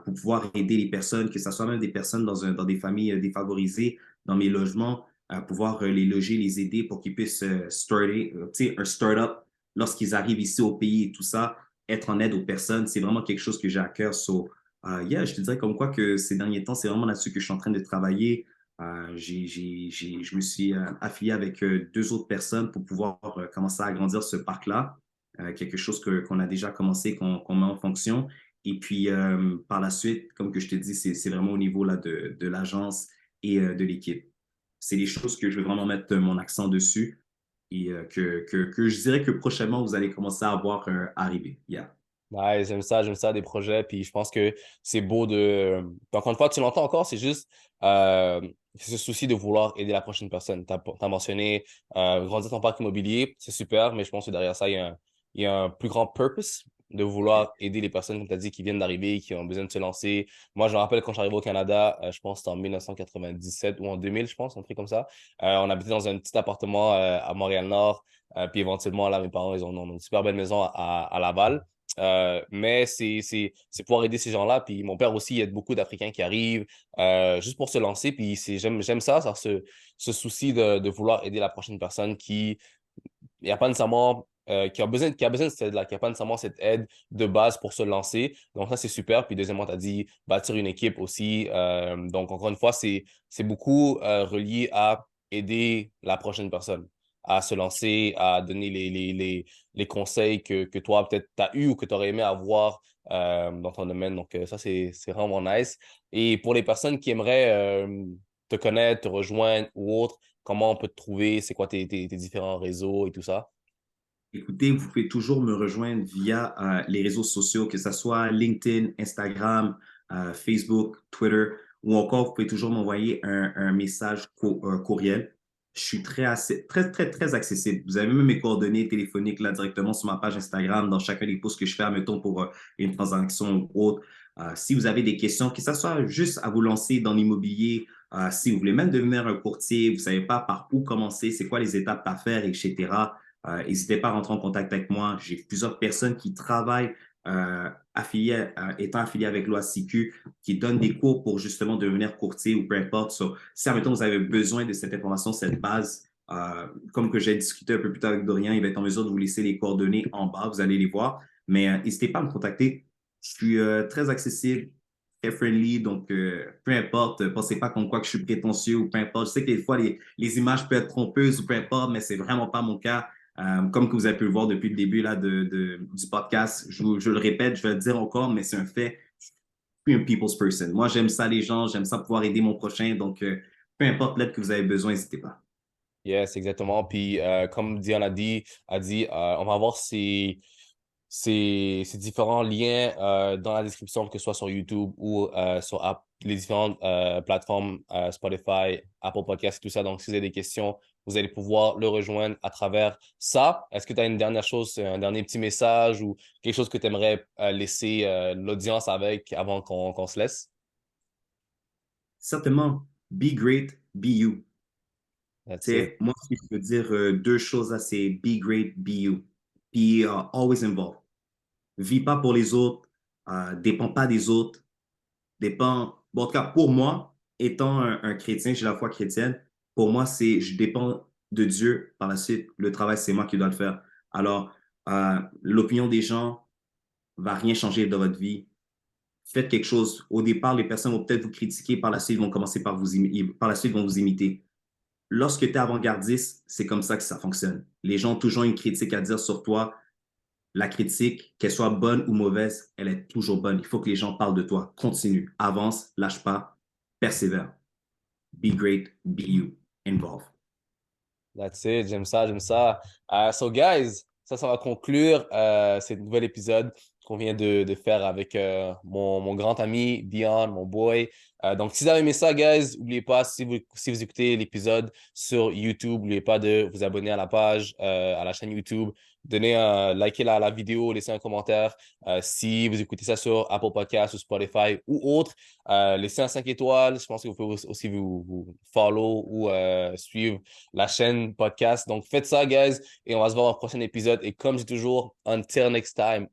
pour pouvoir aider les personnes, que ce soit même des personnes dans des familles défavorisées, dans mes logements pouvoir les loger, les aider pour qu'ils puissent starter, un start-up lorsqu'ils arrivent ici au pays et tout ça, être en aide aux personnes, c'est vraiment quelque chose que j'ai à cœur. So, yeah, je te dirais comme quoi que ces derniers temps, c'est vraiment là-dessus que je suis en train de travailler. Je me suis affilié avec deux autres personnes pour pouvoir commencer à agrandir ce parc-là, quelque chose qu'on a déjà commencé, qu'on met en fonction. Et puis, par la suite, comme que je te dis, c'est vraiment au niveau là, de l'agence et de l'équipe. C'est des choses que je vais vraiment mettre mon accent dessus et que je dirais que prochainement, vous allez commencer à voir arriver. Yeah. Ouais, j'aime ça, des projets. Puis je pense que c'est beau de. Encore une fois, tu l'entends encore, c'est juste c'est ce souci de vouloir aider la prochaine personne. Tu as mentionné grandir ton parc immobilier, c'est super, mais je pense que derrière ça, il y a un plus grand purpose de vouloir aider les personnes, comme tu as dit, qui viennent d'arriver, qui ont besoin de se lancer. Moi, je me rappelle quand je suis arrivé au Canada, je pense que c'était en 1997 ou en 2000, je pense, un truc comme ça. On habitait dans un petit appartement à Montréal-Nord. Puis éventuellement, là, mes parents, ils ont une super belle maison à Laval. Mais c'est pouvoir aider ces gens-là. Puis mon père aussi, il y a beaucoup d'Africains qui arrivent juste pour se lancer. Puis j'aime ça, ce souci de vouloir aider la prochaine personne qui n'a pas nécessairement, qui a besoin de cette aide-là, qui n'a pas nécessairement cette aide de base pour se lancer. Donc ça, c'est super. Puis deuxièmement, tu as dit bâtir une équipe aussi. Donc encore une fois, c'est beaucoup relié à aider la prochaine personne à se lancer, à donner les conseils que toi, peut-être, tu as eu ou que tu aurais aimé avoir dans ton domaine. Donc, ça, c'est vraiment nice. Et pour les personnes qui aimeraient te connaître, te rejoindre ou autre, comment on peut te trouver? C'est quoi tes différents réseaux et tout ça? Écoutez, vous pouvez toujours me rejoindre via les réseaux sociaux, que ce soit LinkedIn, Instagram, Facebook, Twitter, ou encore vous pouvez toujours m'envoyer un message courriel. Je suis très accessible. Vous avez même mes coordonnées téléphoniques là directement sur ma page Instagram, dans chacun des posts que je fais, mettons pour une transaction ou autre. Si vous avez des questions, que ce soit juste à vous lancer dans l'immobilier, si vous voulez même devenir un courtier, vous ne savez pas par où commencer, c'est quoi les étapes à faire, etc. N'hésitez pas à rentrer en contact avec moi. J'ai plusieurs personnes qui travaillent étant affiliées avec l'OACQ, qui donnent des cours pour justement devenir courtier ou peu importe. So, si, admettons, vous avez besoin de cette information, cette base, comme que j'ai discuté un peu plus tard avec Dorian, il va être en mesure de vous laisser les coordonnées en bas, vous allez les voir. Mais n'hésitez pas à me contacter. Je suis très accessible, très friendly, donc peu importe, pensez pas comme quoi que je suis prétentieux ou peu importe. Je sais que des fois, les images peuvent être trompeuses ou peu importe, mais c'est vraiment pas mon cas. Comme que vous avez pu le voir depuis le début là, du podcast, je le répète, je vais le dire encore, mais c'est un fait. Je suis un people's person. Moi, j'aime ça les gens, j'aime ça pouvoir aider mon prochain. Donc, peu importe l'aide que vous avez besoin, n'hésitez pas. Yes, exactement. Puis, comme Diane a dit on va avoir ces différents liens dans la description, que ce soit sur YouTube ou sur les différentes plateformes Spotify, Apple Podcasts, tout ça. Donc, si vous avez des questions, vous allez pouvoir le rejoindre à travers ça. Est-ce que tu as une dernière chose, un dernier petit message ou quelque chose que tu aimerais laisser l'audience avec avant qu'on se laisse? Certainement, be great, be you. That's it. C'est, moi, si je peux dire deux choses là, c'est be great, be you. Be always involved. Vis pas pour les autres, dépends pas des autres, dépend. Bon, en tout cas, pour moi, étant un chrétien, j'ai la foi chrétienne, pour moi, c'est je dépends de Dieu. Par la suite, le travail, c'est moi qui dois le faire. Alors, l'opinion des gens va rien changer dans votre vie. Faites quelque chose. Au départ, les personnes vont peut-être vous critiquer, par la suite, ils vont commencer par par la suite, ils vont vous imiter. Lorsque tu es avant-gardiste, c'est comme ça que ça fonctionne. Les gens ont toujours une critique à dire sur toi. La critique, qu'elle soit bonne ou mauvaise, elle est toujours bonne. Il faut que les gens parlent de toi. Continue, avance, lâche pas, persévère. Be great, be you, involve. That's it, j'aime ça, j'aime ça. So, guys, ça va conclure ce nouvel épisode qu'on vient de faire avec mon grand ami Dion, mon boy. Donc, si vous avez aimé ça, guys, n'oubliez pas, si vous écoutez l'épisode sur YouTube, n'oubliez pas de vous abonner à la page, à la chaîne YouTube, donner un, liker la vidéo, laisser un commentaire. Si vous écoutez ça sur Apple Podcasts ou Spotify ou autre, laissez un 5 étoiles. Je pense que vous pouvez aussi vous follow ou suivre la chaîne podcast. Donc, faites ça, guys, et on va se voir au prochain épisode. Et comme je dis toujours, until next time,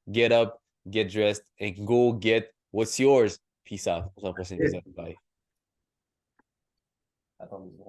get up, get dressed, and go get what's yours. Peace out. Au prochain épisode. Bye. Attends 2 secondes.